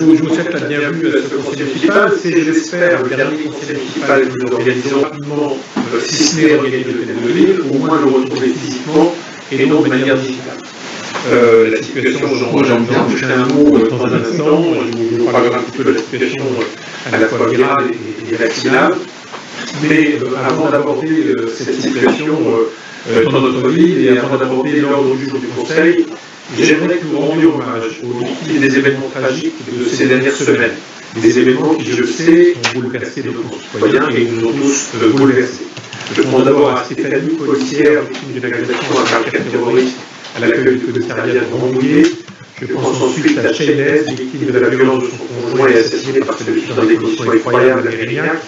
Je vous souhaite la bienvenue à ce conseil municipal. C'est, je l'espère, le dernier conseil municipal que nous organisons rapidement, si ce n'est organiser l'hôtel de ville, au moins le retrouver physiquement et non de manière digitale. La situation, j'en viens toucher un mot dans un instant. Je vous parlerai un petit peu de la situation à la fois virale et vaccinale. Mais avant d'aborder cette situation dans notre ville et avant d'aborder l'ordre du jour du conseil, j'aimerais que nous rendions hommage aux victimes des événements tragiques de ces dernières semaines. Des événements qui, je le sais, ont bouleversé nos concitoyens et nous ont tous bouleversés. Je pense d'abord à Stéphanie, policière, victime d'une agression à caractère terroriste à l'accueil du commissariat de Rambouillet. Je pense ensuite à Chaynez, victime de la violence de son conjoint et assassinée parce que dans des conditions effroyables à Mérignac.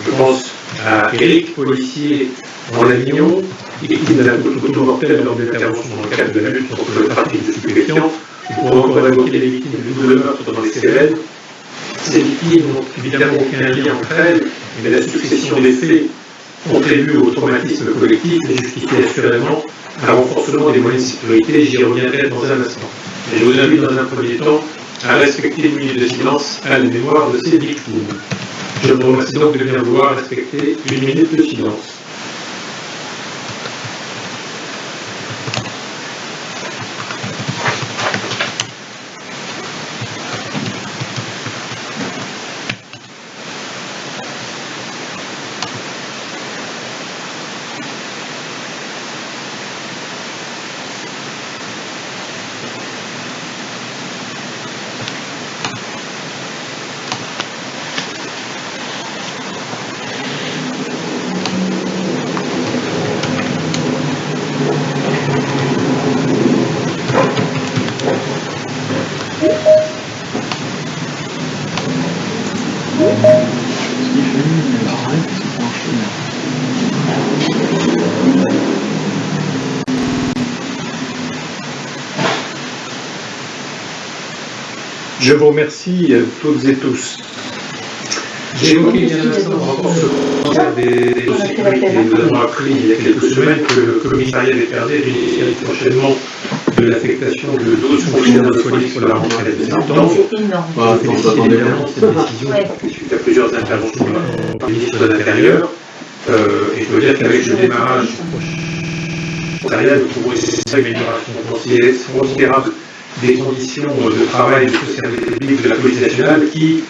Je pense à Eric, policier en Avignon, victime d'un coup de couteau mortel lors d'une intervention dans le cadre de la lutte contre le trafic de stupéfiants. On pourrait encore évoquer les victimes de double meurtre dans les Cévennes. Ces victimes n'ont évidemment aucun lien entre elles, mais la succession des faits contribue au traumatisme collectif et justifie assurément un renforcement des moyens de sécurité. J'y reviendrai dans un instant. Et je vous invite dans un premier temps à respecter une minute de silence à la mémoire de ces victimes. Je vous remercie donc de bien vouloir respecter une minute de silence. Je vous remercie toutes et tous. J'ai évoqué il y a un instant en rapport au concert des sécurités. Nous avons appris il y a quelques semaines que le commissariat d'Épernay bénéficierait prochainement de l'affectation de 12 fonctionnaires de police pour la rentrée de septembre. C'est énorme. Je félicite évidemment cette décision suite à plusieurs interventions du ministre de l'Intérieur. Et je dois dire qu'avec le démarrage du commissariat, nous trouvons une amélioration considérable des conditions de travail de ce service public de la police nationale qui,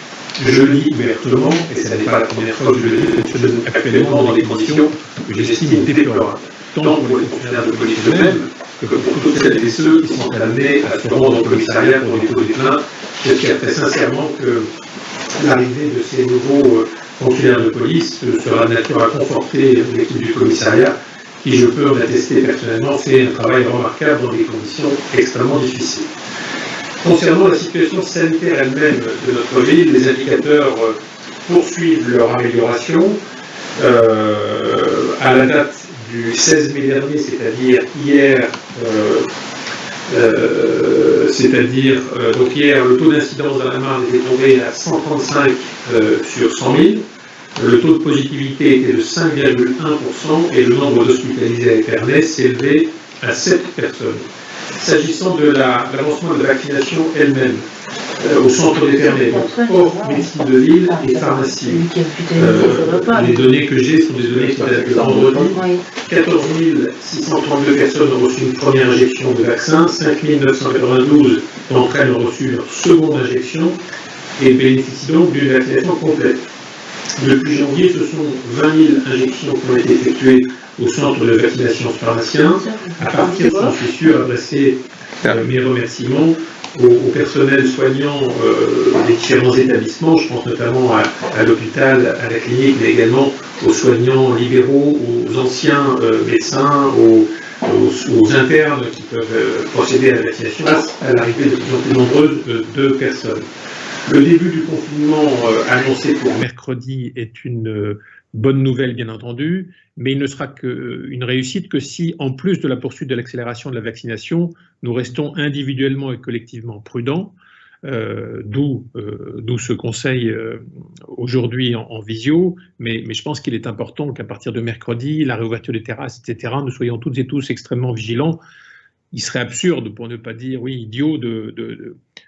je le dis ouvertement, et ce n'est pas la première fois que je le dis, fonctionne actuellement dans des conditions que j'estime déplorables, tant pour les fonctionnaires de police eux-mêmes que pour toutes celles et ceux qui sont amenés à se rendre au commissariat pour déposer plainte. J'espère très sincèrement que l'arrivée de ces nouveaux fonctionnaires de police sera de nature à conforter l'équipe du commissariat qui, je peux en attester personnellement, fait un travail remarquable dans des conditions extrêmement difficiles. Concernant la situation sanitaire elle-même de notre ville, les indicateurs poursuivent leur amélioration. À la date du 16 mai dernier, c'est-à-dire hier, donc hier, le taux d'incidence dans la Marne était tombé à 135 sur 100 000. Le taux de positivité était de 5,1% et le nombre d'hospitalisés à Épernay s'élevait à 7 personnes. S'agissant de l'avancement de la vaccination elle-même, au centre d'Épernay, hors médecine de ville et pharmacie, les données que j'ai sont des données qui datent de vendredi. 14 632 personnes ont reçu une première injection de vaccin, 5 992 d'entre elles ont reçu leur seconde injection et bénéficient donc d'une vaccination complète. Depuis janvier, ce sont 20 000 injections qui ont été effectuées au centre de vaccination pharmacien. À partir, j'en suis sûr, adresser mes remerciements au personnel soignant des différents établissements. Je pense notamment à l'hôpital, à la clinique, mais également aux soignants libéraux, aux anciens médecins, aux internes qui peuvent procéder à la vaccination à l'arrivée de plus en plus nombreuse de personnes. Le début du confinement annoncé pour mercredi est une bonne nouvelle, bien entendu, mais il ne sera qu'une réussite que si, en plus de la poursuite de l'accélération de la vaccination, nous restons individuellement et collectivement prudents, d'où ce conseil aujourd'hui en visio, mais je pense qu'il est important qu'à partir de mercredi, la réouverture des terrasses, etc., nous soyons toutes et tous extrêmement vigilants. Il serait absurde, pour ne pas dire, oui, idiot,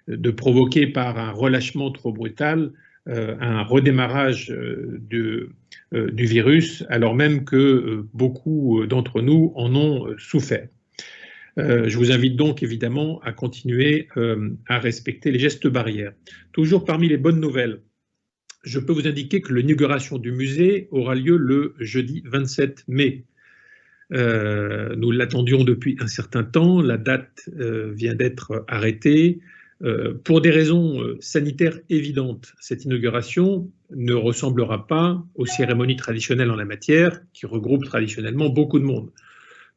de provoquer par un relâchement trop brutal un redémarrage du virus, alors même que beaucoup d'entre nous en ont souffert. Je vous invite donc évidemment à continuer à respecter les gestes barrières. Toujours parmi les bonnes nouvelles, je peux vous indiquer que l'inauguration du musée aura lieu le jeudi 27 mai. Nous l'attendions depuis un certain temps, la date vient d'être arrêtée. Pour des raisons sanitaires évidentes, cette inauguration ne ressemblera pas aux cérémonies traditionnelles en la matière, qui regroupent traditionnellement beaucoup de monde.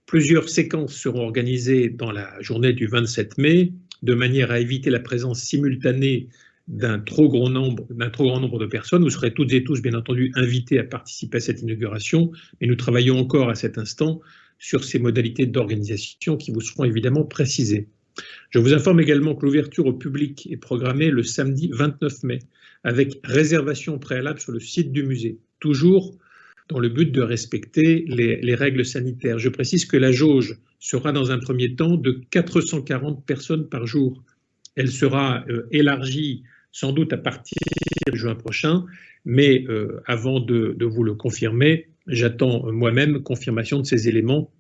Plusieurs séquences seront organisées dans la journée du 27 mai, de manière à éviter la présence simultanée d'un trop grand nombre de personnes. Vous serez toutes et tous, bien entendu, invités à participer à cette inauguration, mais nous travaillons encore à cet instant sur ces modalités d'organisation qui vous seront évidemment précisées. Je vous informe également que l'ouverture au public est programmée le samedi 29 mai, avec réservation préalable sur le site du musée, toujours dans le but de respecter les règles sanitaires. Je précise que la jauge sera dans un premier temps de 440 personnes par jour. Elle sera élargie sans doute à partir du juin prochain, mais avant de vous le confirmer, j'attends moi-même confirmation de ces éléments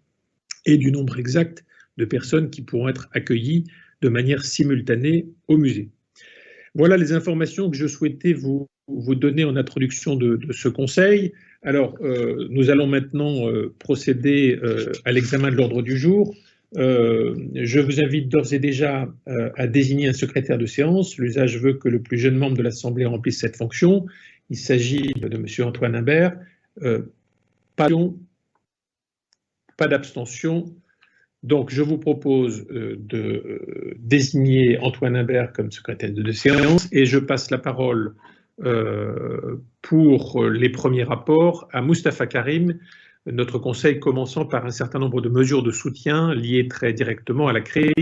et du nombre exact de personnes qui pourront être accueillies de manière simultanée au musée. Voilà les informations que je souhaitais vous donner en introduction de ce conseil. Alors, nous allons maintenant procéder à l'examen de l'ordre du jour. Je vous invite d'ores et déjà à désigner un secrétaire de séance. L'usage veut que le plus jeune membre de l'Assemblée remplisse cette fonction. Il s'agit de M. Antoine Imbert. Pas d'abstention. Donc, je vous propose de désigner Antoine Imbert comme secrétaire de séance et je passe la parole pour les premiers rapports à Moustapha Karim, notre conseil commençant par un certain nombre de mesures de soutien liées très directement à la crise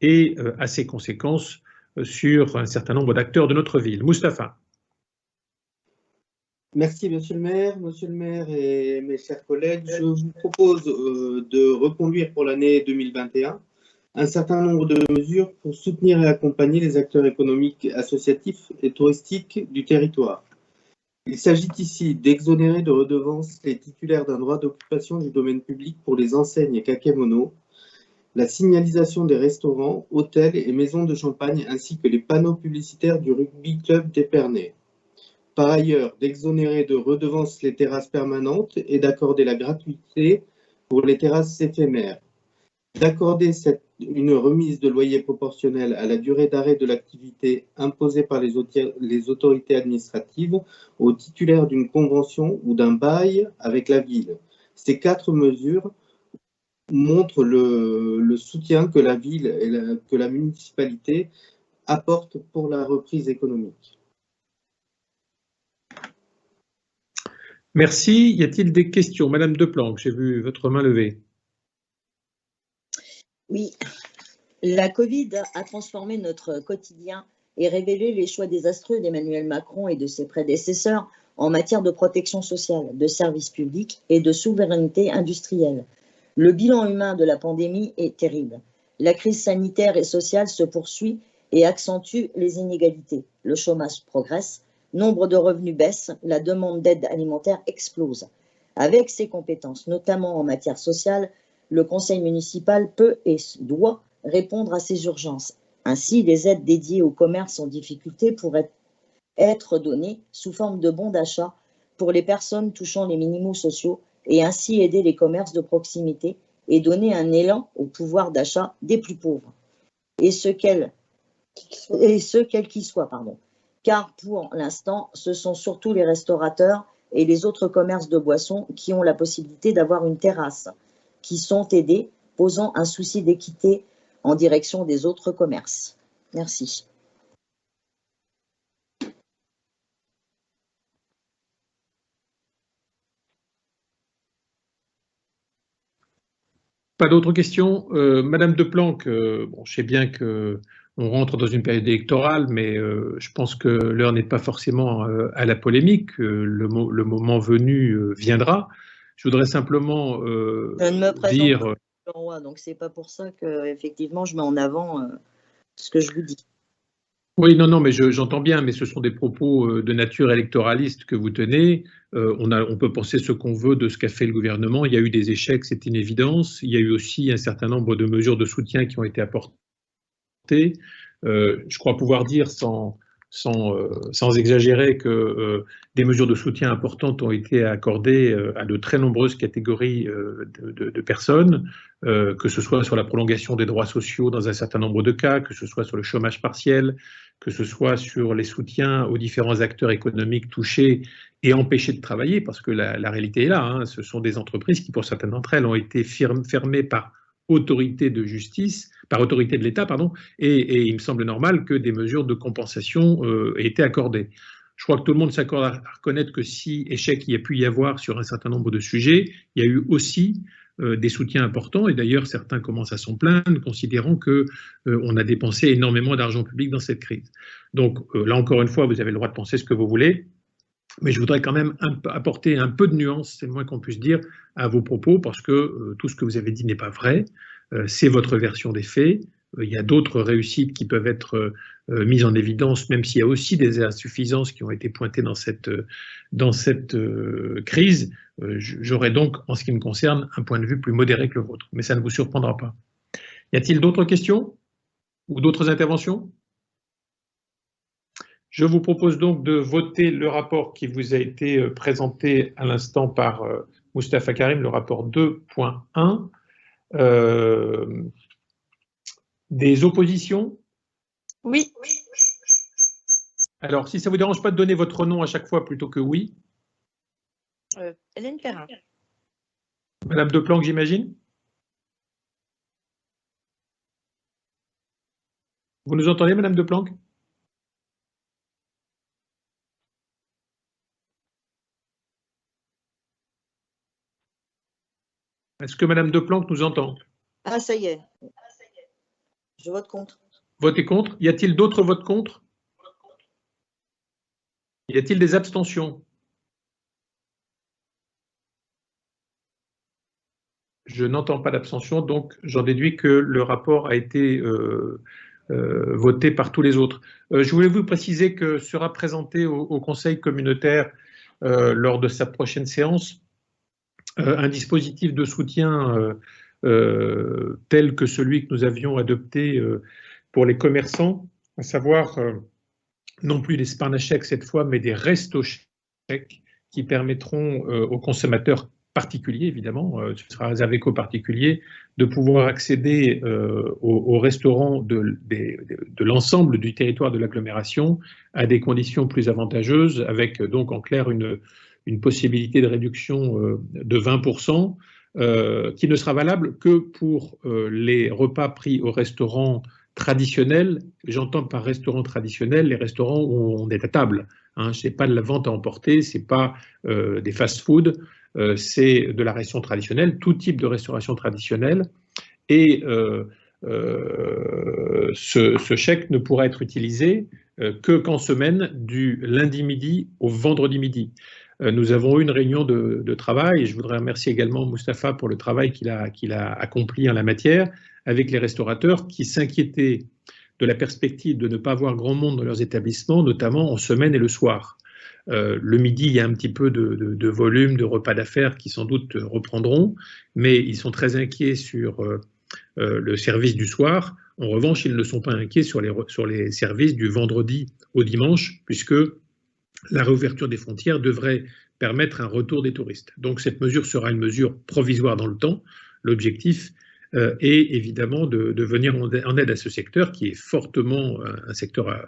et à ses conséquences sur un certain nombre d'acteurs de notre ville. Moustapha. Merci, Monsieur le maire et mes chers collègues. Je vous propose de reconduire pour l'année 2021 un certain nombre de mesures pour soutenir et accompagner les acteurs économiques, associatifs et touristiques du territoire. Il s'agit ici d'exonérer de redevances les titulaires d'un droit d'occupation du domaine public pour les enseignes Kakemono, la signalisation des restaurants, hôtels et maisons de champagne ainsi que les panneaux publicitaires du rugby club d'Épernay. Par ailleurs, d'exonérer de redevances les terrasses permanentes et d'accorder la gratuité pour les terrasses éphémères. D'accorder une remise de loyer proportionnelle à la durée d'arrêt de l'activité imposée par les autorités administratives aux titulaires d'une convention ou d'un bail avec la ville. Ces 4 mesures montrent le soutien que la ville et que la municipalité apportent pour la reprise économique. Merci. Y a-t-il des questions? Madame Deplanque, j'ai vu votre main levée. Oui, la Covid a transformé notre quotidien et révélé les choix désastreux d'Emmanuel Macron et de ses prédécesseurs en matière de protection sociale, de services publics et de souveraineté industrielle. Le bilan humain de la pandémie est terrible. La crise sanitaire et sociale se poursuit et accentue les inégalités. Le chômage progresse, nombre de revenus baisse, la demande d'aide alimentaire explose. Avec ses compétences, notamment en matière sociale, le conseil municipal peut et doit répondre à ces urgences. Ainsi, les aides dédiées aux commerces en difficulté pourraient être données sous forme de bons d'achat pour les personnes touchant les minimaux sociaux et ainsi aider les commerces de proximité et donner un élan au pouvoir d'achat des plus pauvres. Et ce quel qu'il soit. Car pour l'instant, ce sont surtout les restaurateurs et les autres commerces de boissons qui ont la possibilité d'avoir une terrasse, qui sont aidés, posant un souci d'équité en direction des autres commerces. Merci. Pas d'autres questions? Madame Deplanque, bon, je sais bien qu'on rentre dans une période électorale, mais je pense que l'heure n'est pas forcément à la polémique. Le moment venu viendra. Je voudrais simplement je ne me présente pas le roi, donc c'est pas pour ça que effectivement je mets en avant ce que je vous dis. Oui, non, mais j'entends bien, mais ce sont des propos de nature électoraliste que vous tenez. On peut penser ce qu'on veut de ce qu'a fait le gouvernement. Il y a eu des échecs, c'est une évidence. Il y a eu aussi un certain nombre de mesures de soutien qui ont été apportées. Je crois pouvoir dire sans exagérer que des mesures de soutien importantes ont été accordées à de très nombreuses catégories de personnes, que ce soit sur la prolongation des droits sociaux dans un certain nombre de cas, que ce soit sur le chômage partiel, que ce soit sur les soutiens aux différents acteurs économiques touchés et empêchés de travailler, parce que la réalité est là, hein, ce sont des entreprises qui, pour certaines d'entre elles, ont été fermées par autorité de justice, par autorité de l'État, pardon, et il me semble normal que des mesures de compensation aient été accordées. Je crois que tout le monde s'accorde à reconnaître que si échec il y a pu y avoir sur un certain nombre de sujets, il y a eu aussi des soutiens importants, et d'ailleurs certains commencent à s'en plaindre, considérant qu'on a dépensé énormément d'argent public dans cette crise. Donc là encore une fois, vous avez le droit de penser ce que vous voulez, mais je voudrais quand même apporter un peu de nuance, c'est le moins qu'on puisse dire, à vos propos, parce que tout ce que vous avez dit n'est pas vrai. C'est votre version des faits. Il y a d'autres réussites qui peuvent être mises en évidence, même s'il y a aussi des insuffisances qui ont été pointées dans cette crise. J'aurais donc, en ce qui me concerne, un point de vue plus modéré que le vôtre. Mais ça ne vous surprendra pas. Y a-t-il d'autres questions ou d'autres interventions ? Je vous propose donc de voter le rapport qui vous a été présenté à l'instant par Moustapha Karim, le rapport 2.1. Des oppositions? Oui. Alors, si ça ne vous dérange pas de donner votre nom à chaque fois plutôt que oui. Hélène Perrin. Madame Deplanque, j'imagine? Vous nous entendez, Madame Deplanque? Est-ce que Madame Deplanque nous entend? Ah, ça y est. Je vote contre. Votez contre. Y a-t-il d'autres votes contre? Y a-t-il des abstentions? Je n'entends pas d'abstention, donc j'en déduis que le rapport a été voté par tous les autres. Je voulais vous préciser que sera présenté au Conseil communautaire lors de sa prochaine séance un dispositif de soutien tel que celui que nous avions adopté pour les commerçants, à savoir non plus des sparnachèques cette fois, mais des resto-chèques qui permettront aux consommateurs particuliers, évidemment, ce sera réservé qu'aux particuliers, de pouvoir accéder aux restaurants de l'ensemble du territoire de l'agglomération à des conditions plus avantageuses, avec donc en clair une possibilité de réduction de 20%, qui ne sera valable que pour les repas pris au restaurant traditionnel. J'entends par restaurant traditionnel les restaurants où on est à table. Hein, ce n'est pas de la vente à emporter, ce n'est pas des fast-food, c'est de la restauration traditionnelle, tout type de restauration traditionnelle. Et ce chèque ne pourra être utilisé qu'en semaine du lundi midi au vendredi midi. Nous avons eu une réunion de travail, et je voudrais remercier également Moustapha pour le travail qu'il a accompli en la matière, avec les restaurateurs qui s'inquiétaient de la perspective de ne pas avoir grand monde dans leurs établissements, notamment en semaine et le soir. Le midi, il y a un petit peu de volume, de repas d'affaires qui sans doute reprendront, mais ils sont très inquiets sur le service du soir. En revanche, ils ne sont pas inquiets sur les services du vendredi au dimanche, puisque la réouverture des frontières devrait permettre un retour des touristes. Donc cette mesure sera une mesure provisoire dans le temps. L'objectif est évidemment de venir en aide à ce secteur qui est fortement un secteur à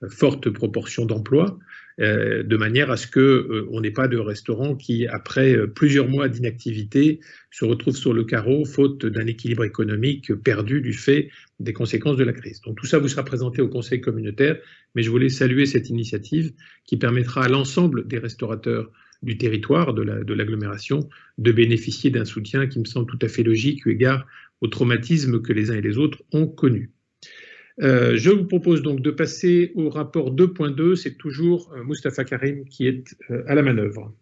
forte proportion d'emploi, de manière à ce qu'on n'ait pas de restaurants qui, après plusieurs mois d'inactivité, se retrouvent sur le carreau, faute d'un équilibre économique perdu du fait des conséquences de la crise. Donc tout ça vous sera présenté au Conseil communautaire, mais je voulais saluer cette initiative qui permettra à l'ensemble des restaurateurs du territoire, de l'agglomération, de bénéficier d'un soutien qui me semble tout à fait logique eu égard au traumatisme que les uns et les autres ont connu. Je vous propose donc de passer au rapport 2.2, c'est toujours Moustapha Karim qui est à la manœuvre.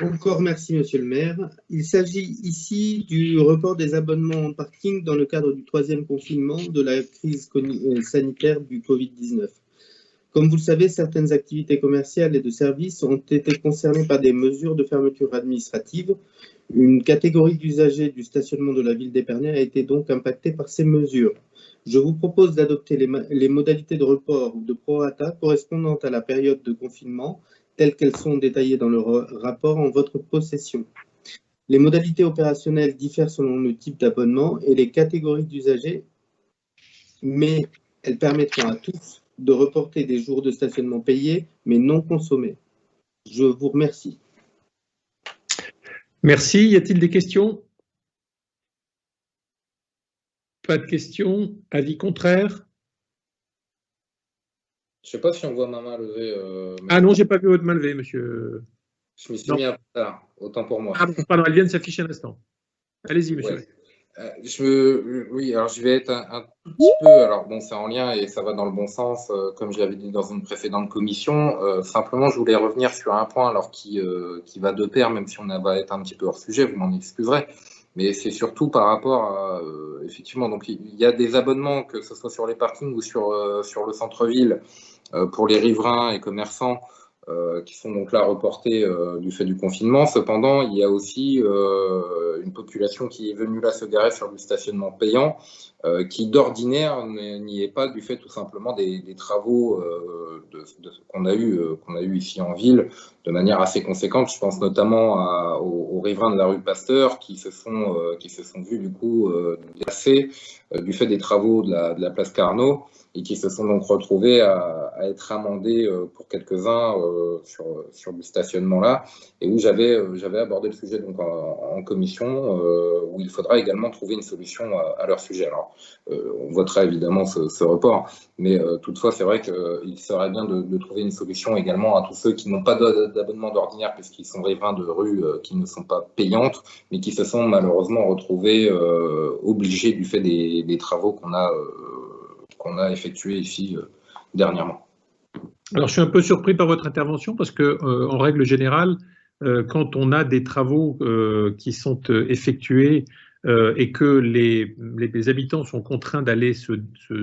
Encore merci, monsieur le maire. Il s'agit ici du report des abonnements en parking dans le cadre du 3e confinement de la crise sanitaire du Covid-19. Comme vous le savez, certaines activités commerciales et de services ont été concernées par des mesures de fermeture administrative. Une catégorie d'usagers du stationnement de la ville d'Épernay a été donc impactée par ces mesures. Je vous propose d'adopter les modalités de report ou de prorata correspondant à la période de confinement, telles qu'elles sont détaillées dans le rapport en votre possession. Les modalités opérationnelles diffèrent selon le type d'abonnement et les catégories d'usagers, mais elles permettront à tous de reporter des jours de stationnement payés, mais non consommés. Je vous remercie. Merci. Y a-t-il des questions? Pas de questions. Avis contraire? Je ne sais pas si on voit ma main levée. Ah non, j'ai pas vu votre main levée, monsieur. Je m'y suis mis un peu tard, autant pour moi. Ah, pardon, elle vient de s'afficher un instant. Allez-y, monsieur. Ouais. Oui, alors je vais être un petit peu, alors bon, c'est en lien et ça va dans le bon sens, comme je l'avais dit dans une précédente commission. Simplement, je voulais revenir sur un point alors qui va de pair, même si on va être un petit peu hors sujet, vous m'en excuserez. Mais c'est surtout par rapport à, effectivement, donc il y a des abonnements, que ce soit sur les parkings ou sur le centre-ville, pour les riverains et commerçants, qui sont donc là reportés du fait du confinement. Cependant, il y a aussi une population qui est venue là se garer sur du stationnement payant, qui d'ordinaire n'y est pas du fait tout simplement des travaux qu'on a eu ici en ville de manière assez conséquente. Je pense notamment aux riverains de la rue Pasteur qui se sont vus du coup déplacés du fait des travaux de la place Carnot, et qui se sont donc retrouvés à être amendés pour quelques-uns sur du stationnement là, et où j'avais abordé le sujet donc en commission, où il faudra également trouver une solution à leur sujet. Alors, on votera évidemment ce report, mais toutefois, c'est vrai qu'il serait bien de trouver une solution également à tous ceux qui n'ont pas d'abonnement d'ordinaire, puisqu'ils sont riverains de rues qui ne sont pas payantes, mais qui se sont malheureusement retrouvés obligés du fait des travaux qu'on a effectué ici dernièrement. Alors, je suis un peu surpris par votre intervention parce que, en règle générale, quand on a des travaux qui sont effectués et que les habitants sont contraints d'aller se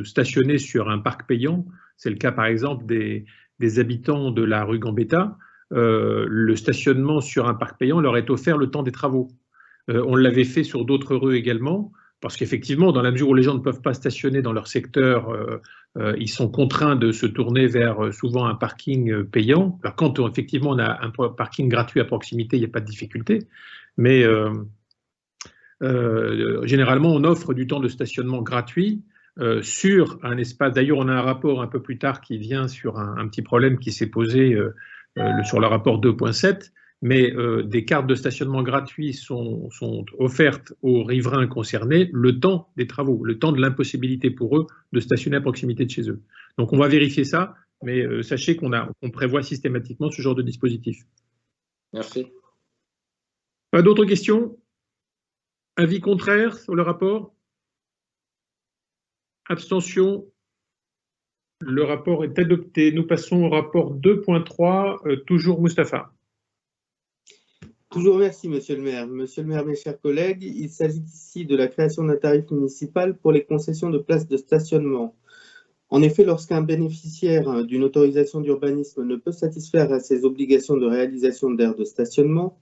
stationner sur un parc payant, c'est le cas par exemple des habitants de la rue Gambetta, le stationnement sur un parc payant leur est offert le temps des travaux. On l'avait fait sur d'autres rues également. Parce qu'effectivement, dans la mesure où les gens ne peuvent pas stationner dans leur secteur, ils sont contraints de se tourner vers souvent un parking payant. Alors quand effectivement on a un parking gratuit à proximité, il n'y a pas de difficulté. Mais généralement, on offre du temps de stationnement gratuit sur un espace. D'ailleurs, on a un rapport un peu plus tard qui vient sur un petit problème qui s'est posé sur le rapport 2.7. Mais des cartes de stationnement gratuits sont offertes aux riverains concernés le temps des travaux, le temps de l'impossibilité pour eux de stationner à proximité de chez eux. Donc on va vérifier ça, mais sachez qu'on prévoit systématiquement ce genre de dispositif. Merci. Pas d'autres questions? Avis contraire sur le rapport? Abstention? Le rapport est adopté. Nous passons au rapport 2.3, toujours Mustapha. Toujours merci, monsieur le maire. Monsieur le maire, mes chers collègues, il s'agit ici de la création d'un tarif municipal pour les concessions de places de stationnement. En effet, lorsqu'un bénéficiaire d'une autorisation d'urbanisme ne peut satisfaire à ses obligations de réalisation d'aires de stationnement,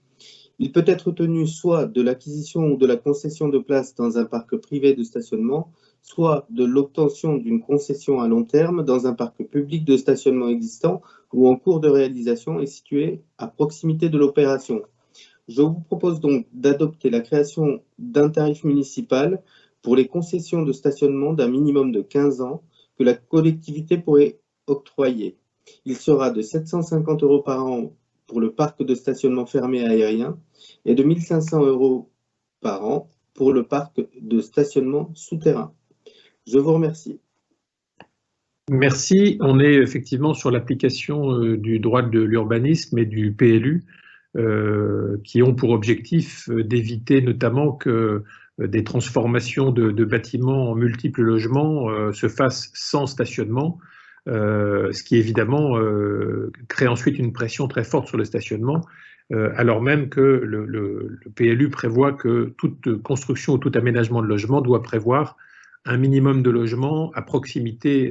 il peut être tenu soit de l'acquisition ou de la concession de places dans un parc privé de stationnement, soit de l'obtention d'une concession à long terme dans un parc public de stationnement existant ou en cours de réalisation et situé à proximité de l'opération. Je vous propose donc d'adopter la création d'un tarif municipal pour les concessions de stationnement d'un minimum de 15 ans que la collectivité pourrait octroyer. Il sera de 750 € par an pour le parc de stationnement fermé aérien et de 1 500 € par an pour le parc de stationnement souterrain. Je vous remercie. Merci. On est effectivement sur l'application du droit de l'urbanisme et du PLU qui ont pour objectif d'éviter notamment que des transformations de bâtiments en multiples logements se fassent sans stationnement, ce qui évidemment crée ensuite une pression très forte sur le stationnement. alors même que le PLU prévoit que toute construction ou tout aménagement de logement doit prévoir un minimum de logements à proximité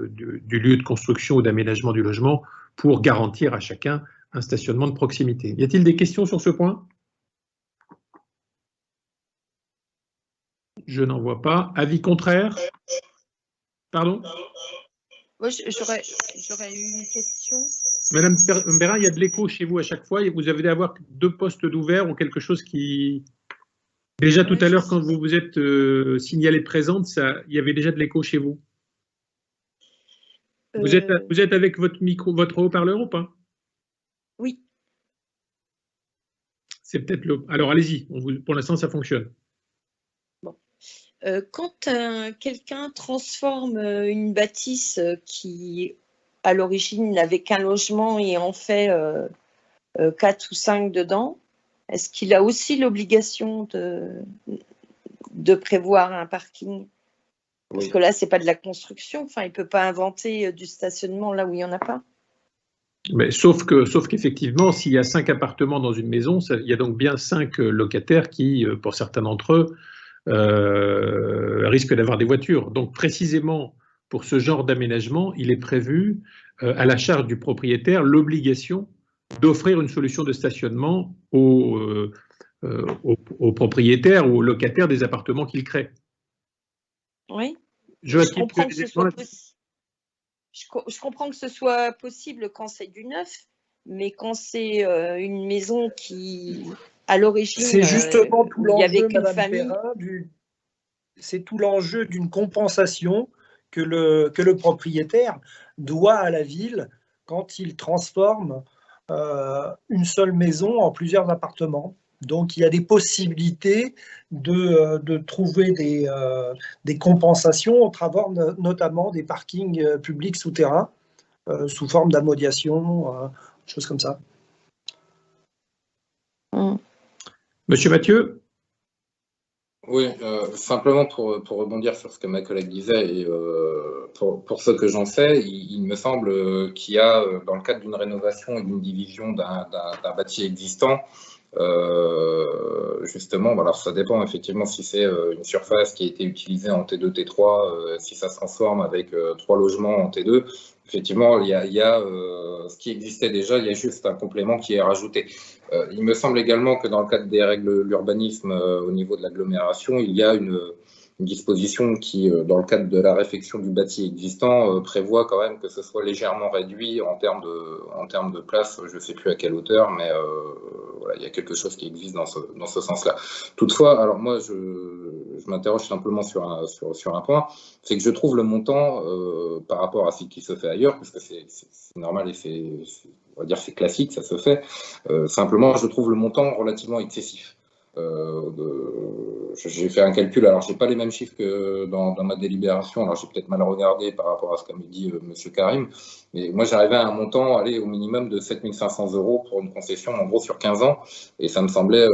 du lieu de construction ou d'aménagement du logement pour garantir à chacun un stationnement de proximité. Y a-t-il des questions sur ce point? Je n'en vois pas. Avis contraire? Pardon? Moi, j'aurais eu une question. Madame Perrin, il y a de l'écho chez vous à chaque fois et vous avez d'avoir 2 postes d'ouvert ou quelque chose qui... Déjà tout à l'heure, quand vous vous êtes signalée présente, il y avait déjà de l'écho chez vous. Vous êtes avec votre micro, votre haut-parleur ou pas? Oui. C'est peut-être le... Alors allez-y, pour l'instant ça fonctionne. Bon. Quand quelqu'un transforme une bâtisse qui, à l'origine, n'avait qu'un logement et en fait 4 ou 5 dedans, est-ce qu'il a aussi l'obligation de prévoir un parking? Parce que là, ce n'est pas de la construction. Enfin, il ne peut pas inventer du stationnement là où il n'y en a pas. Mais sauf qu'effectivement, s'il y a 5 appartements dans une maison, il y a donc bien 5 locataires qui, pour certains d'entre eux, risquent d'avoir des voitures. Donc précisément pour ce genre d'aménagement, il est prévu à la charge du propriétaire l'obligation d'offrir une solution de stationnement aux propriétaires ou aux locataires des appartements qu'il crée. Oui. Je comprends que ce soit possible. Je comprends que ce soit possible quand c'est du neuf, mais quand c'est une maison qui, à l'origine, c'est justement tout l'enjeu, Madame famille. Perrin, c'est tout l'enjeu d'une compensation que le propriétaire doit à la ville quand il transforme une seule maison en plusieurs appartements. Donc, il y a des possibilités de trouver des compensations au travers notamment des parkings publics souterrains sous forme d'amodiation, choses comme ça. Monsieur Mathieu? Oui, simplement pour rebondir sur ce que ma collègue disait, et pour ce que j'en sais, il me semble qu'il y a, dans le cadre d'une rénovation et d'une division d'un bâti existant, justement, alors ça dépend effectivement si c'est une surface qui a été utilisée en T2, T3, si ça se transforme avec 3 logements en T2, effectivement, il y a ce qui existait déjà, il y a juste un complément qui est rajouté. Il me semble également que dans le cadre des règles de l'urbanisme au niveau de l'agglomération, il y a une disposition qui, dans le cadre de la réfection du bâti existant, prévoit quand même que ce soit légèrement réduit en termes de place, je ne sais plus à quelle hauteur, mais voilà, il y a quelque chose qui existe dans ce sens-là. Toutefois, alors moi, je m'interroge simplement sur un point, c'est que je trouve le montant par rapport à ce qui se fait ailleurs, parce que c'est normal et on va dire c'est classique, ça se fait. Simplement, je trouve le montant relativement excessif. J'ai fait un calcul, alors je n'ai pas les mêmes chiffres que dans ma délibération, alors j'ai peut-être mal regardé par rapport à ce qu'a dit M. Karim, mais moi j'arrivais à un montant, au minimum de 7 500 € pour une concession en gros sur 15 ans, et ça me semblait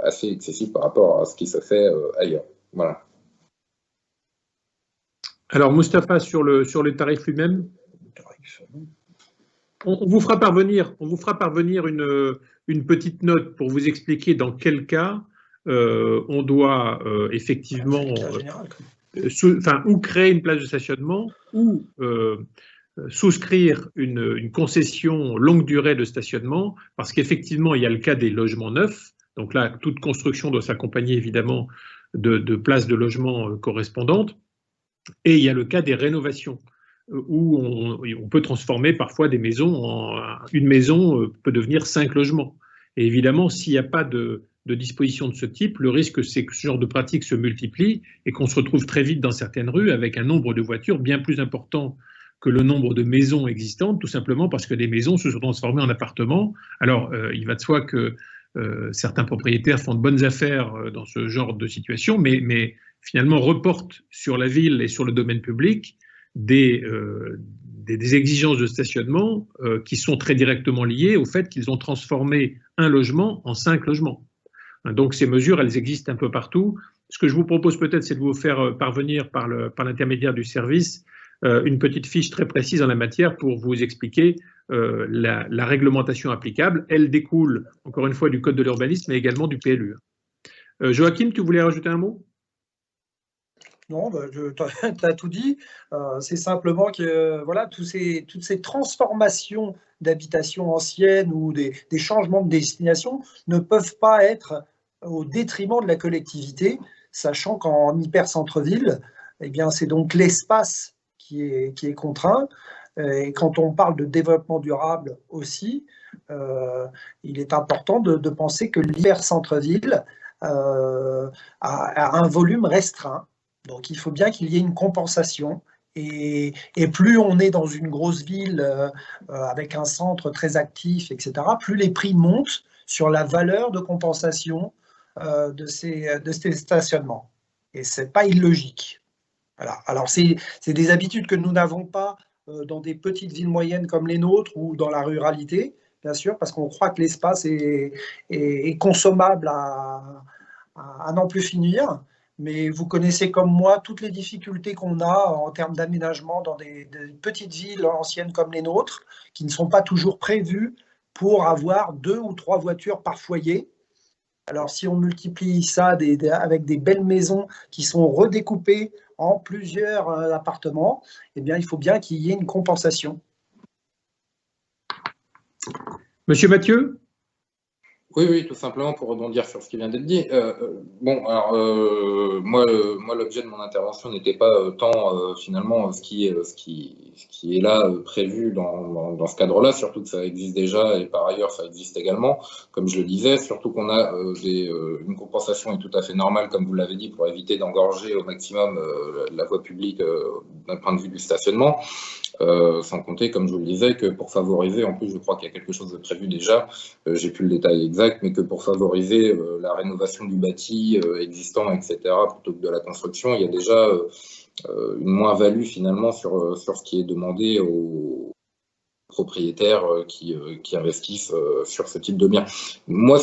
assez excessif par rapport à ce qui se fait ailleurs. Voilà. Alors Moustapha, sur le tarif lui-même, on vous fera parvenir une petite note pour vous expliquer dans quel cas on doit effectivement ou créer une place de stationnement ou souscrire une concession longue durée de stationnement, parce qu'effectivement il y a le cas des logements neufs, donc là toute construction doit s'accompagner évidemment de places de logement correspondantes, et il y a le cas des rénovations, où on peut transformer parfois des maisons une maison peut devenir 5 logements. Et évidemment, s'il n'y a pas de disposition de ce type, le risque c'est que ce genre de pratique se multiplie et qu'on se retrouve très vite dans certaines rues avec un nombre de voitures bien plus important que le nombre de maisons existantes, tout simplement parce que les maisons se sont transformées en appartements. Alors, il va de soi que certains propriétaires font de bonnes affaires dans ce genre de situation, mais finalement reportent sur la ville et sur le domaine public des exigences de stationnement qui sont très directement liées au fait qu'ils ont transformé un logement en 5 logements. Donc ces mesures, elles existent un peu partout. Ce que je vous propose peut-être, c'est de vous faire parvenir par l'intermédiaire du service une petite fiche très précise en la matière pour vous expliquer la réglementation applicable. Elle découle, encore une fois, du Code de l'urbanisme, mais également du PLU. Joachim, tu voulais rajouter un mot? Non, tu as tout dit. C'est simplement que voilà, toutes ces transformations d'habitations anciennes ou des changements de destination ne peuvent pas être au détriment de la collectivité, sachant qu'en hyper-centre-ville, eh bien, c'est donc l'espace qui est contraint. Et quand on parle de développement durable aussi, il est important de penser que l'hyper-centre-ville a un volume restreint. Donc, il faut bien qu'il y ait une compensation. Et plus on est dans une grosse ville avec un centre très actif, etc., plus les prix montent sur la valeur de compensation de ces stationnements. Et ce n'est pas illogique. Voilà. Alors, c'est des habitudes que nous n'avons pas dans des petites villes moyennes comme les nôtres ou dans la ruralité, bien sûr, parce qu'on croit que l'espace est consommable à n'en plus finir. Mais vous connaissez comme moi toutes les difficultés qu'on a en termes d'aménagement dans des petites villes anciennes comme les nôtres, qui ne sont pas toujours prévues pour avoir 2 ou 3 voitures par foyer. Alors si on multiplie ça avec des belles maisons qui sont redécoupées en plusieurs appartements, eh bien, il faut bien qu'il y ait une compensation. Monsieur Mathieu? Oui, tout simplement pour rebondir sur ce qui vient d'être dit. Moi, l'objet de mon intervention n'était pas tant finalement ce qui est là prévu dans ce cadre-là, surtout que ça existe déjà et par ailleurs ça existe également, comme je le disais, surtout qu'on a une compensation est tout à fait normale, comme vous l'avez dit, pour éviter d'engorger au maximum la voie publique d'un point de vue du stationnement. Sans compter, comme je vous le disais, que pour favoriser, en plus je crois qu'il y a quelque chose de prévu déjà, j'ai plus le détail exact, mais que pour favoriser la rénovation du bâti existant, etc., plutôt que de la construction, il y a déjà une moins-value finalement sur ce qui est demandé aux propriétaires qui investissent sur ce type de biens. Moi,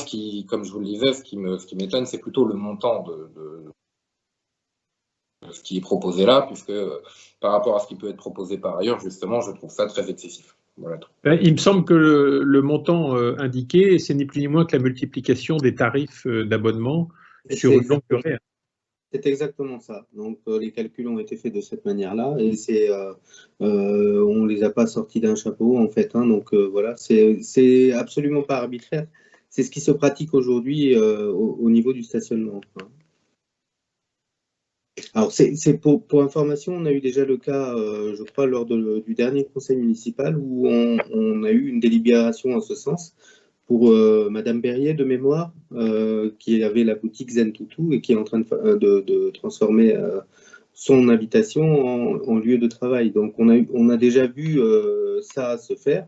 comme je vous le disais, ce qui m'étonne, c'est plutôt le montant de ce qui est proposé là, puisque par rapport à ce qui peut être proposé par ailleurs, justement, je trouve ça très excessif. Voilà. Il me semble que le montant indiqué, c'est ni plus ni moins que la multiplication des tarifs d'abonnement sur une longue durée. C'est exactement ça. Donc, les calculs ont été faits de cette manière-là et on ne les a pas sortis d'un chapeau, en fait. Donc, voilà, c'est absolument pas arbitraire. C'est ce qui se pratique aujourd'hui au niveau du stationnement. Alors, pour information, on a eu déjà le cas, je crois, lors du dernier conseil municipal où on a eu une délibération en ce sens pour Madame Berrier de mémoire, qui avait la boutique Zen Toutou et qui est en train de transformer son habitation en lieu de travail. Donc, on a déjà vu ça se faire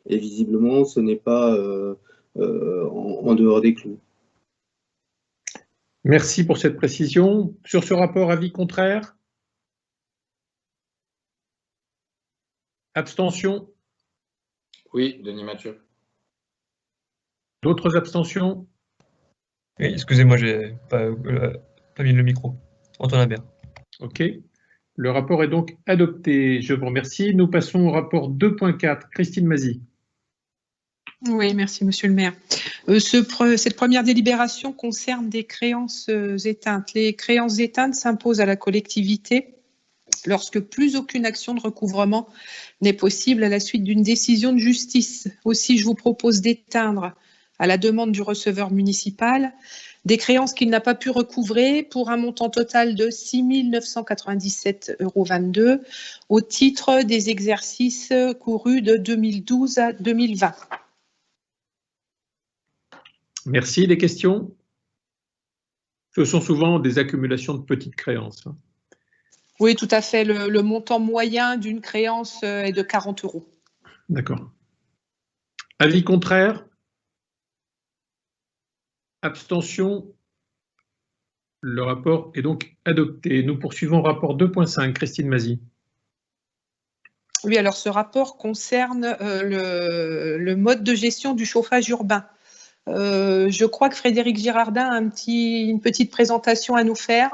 et visiblement, ce n'est pas en dehors des clous. Merci pour cette précision. Sur ce rapport, avis contraire? Abstention? Oui, Denis Mathieu. D'autres abstentions? Oui, excusez-moi, j'ai pas mis le micro. Antoine Habert. OK. Le rapport est donc adopté. Je vous remercie. Nous passons au rapport 2.4. Christine Mazy. Oui, merci, monsieur le maire. Cette première délibération concerne des créances éteintes. Les créances éteintes s'imposent à la collectivité lorsque plus aucune action de recouvrement n'est possible à la suite d'une décision de justice. Aussi, je vous propose d'éteindre, à la demande du receveur municipal, des créances qu'il n'a pas pu recouvrer pour un montant total de 6 997,22 € au titre des exercices courus de 2012 à 2020. Merci. Des questions? Ce sont souvent des accumulations de petites créances. Oui, tout à fait. Le montant moyen d'une créance est de 40 €. D'accord. Avis contraire? Abstention? Le rapport est donc adopté. Nous poursuivons rapport 2.5. Christine Mazy. Oui, alors ce rapport concerne le mode de gestion du chauffage urbain. Je crois que Frédéric Girardin a une petite présentation à nous faire.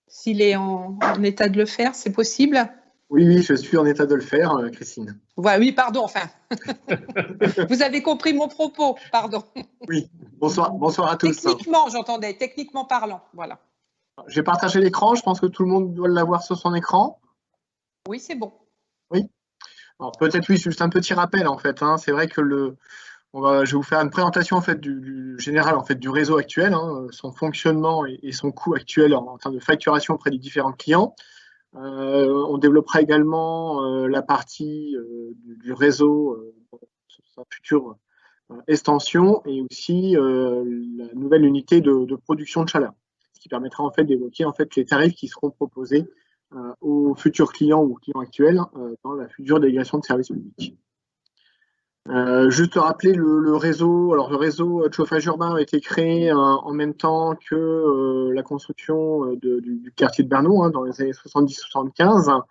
S'il est en état de le faire, c'est possible? Oui, oui, je suis en état de le faire, Christine. Ouais, oui, pardon, enfin. Vous avez compris mon propos, pardon. Oui, bonsoir à tous. Techniquement, j'entendais, techniquement parlant, voilà. J'ai partagé l'écran, je pense que tout le monde doit l'avoir sur son écran. Oui, c'est bon. Oui. Alors peut-être oui, juste un petit rappel en fait. Hein. C'est vrai que je vais vous faire une présentation en fait du général en fait du réseau actuel, hein, son fonctionnement et son coût actuel en termes de facturation auprès des différents clients. On développera également la partie du réseau sur sa future extension et aussi la nouvelle unité de production de chaleur, ce qui permettra en fait d'évoquer en fait les tarifs qui seront proposés aux futurs clients ou clients actuels dans la future délégation de services publics. Juste rappeler le réseau. Alors le réseau de chauffage urbain a été créé en même temps que la construction du quartier de Bernou dans les années 70-75.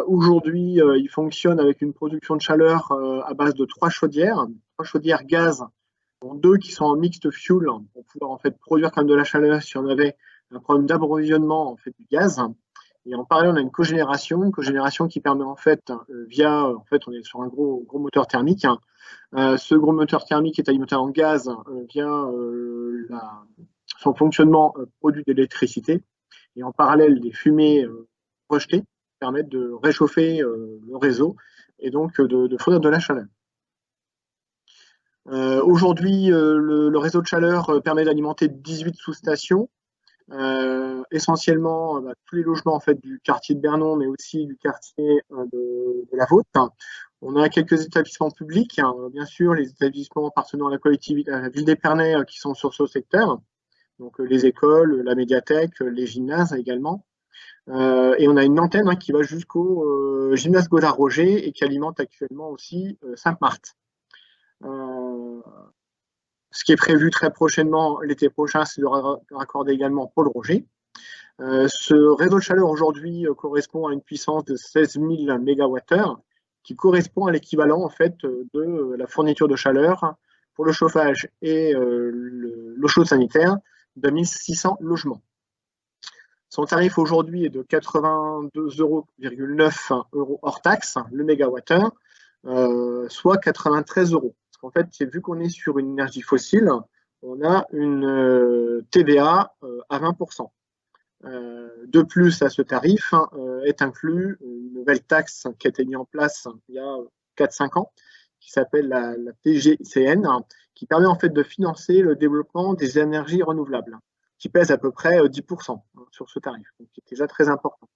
Aujourd'hui, il fonctionne avec une production de chaleur à base de 3 chaudières gaz, dont 2 qui sont en mixte fuel pour pouvoir en fait produire quand même de la chaleur si on avait un problème d'approvisionnement en fait du gaz. Et en parallèle, on a une cogénération qui permet en fait, on est sur un gros moteur thermique. Ce gros moteur thermique est alimenté en gaz via son fonctionnement produit d'électricité. Et en parallèle, les fumées rejetées permettent de réchauffer le réseau et donc de fournir de la chaleur. Aujourd'hui, le réseau de chaleur permet d'alimenter 18 sous-stations. Essentiellement tous les logements en fait du quartier de Bernon, mais aussi du quartier de la Vôtre. On a quelques établissements publics, bien sûr, les établissements appartenant à la collectivité, à la ville d'Épernay qui sont sur ce secteur, donc les écoles, la médiathèque, les gymnases également. Et on a une antenne qui va jusqu'au gymnase Godard-Roger et qui alimente actuellement aussi Sainte-Marthe. Ce qui est prévu très prochainement, l'été prochain, c'est de raccorder également Paul Roger. Ce réseau de chaleur aujourd'hui correspond à une puissance de 16 000 MWh, qui correspond à l'équivalent en fait de la fourniture de chaleur pour le chauffage et l'eau chaude sanitaire de 1600 logements. Son tarif aujourd'hui est de 82,9 € hors taxe le mégawattheure, soit 93 €. En fait, vu qu'on est sur une énergie fossile, on a une TVA à 20%. De plus, à ce tarif est inclus une nouvelle taxe qui a été mise en place il y a 4-5 ans, qui s'appelle la TGCN, qui permet en fait de financer le développement des énergies renouvelables, qui pèse à peu près 10% sur ce tarif, donc qui est déjà très important.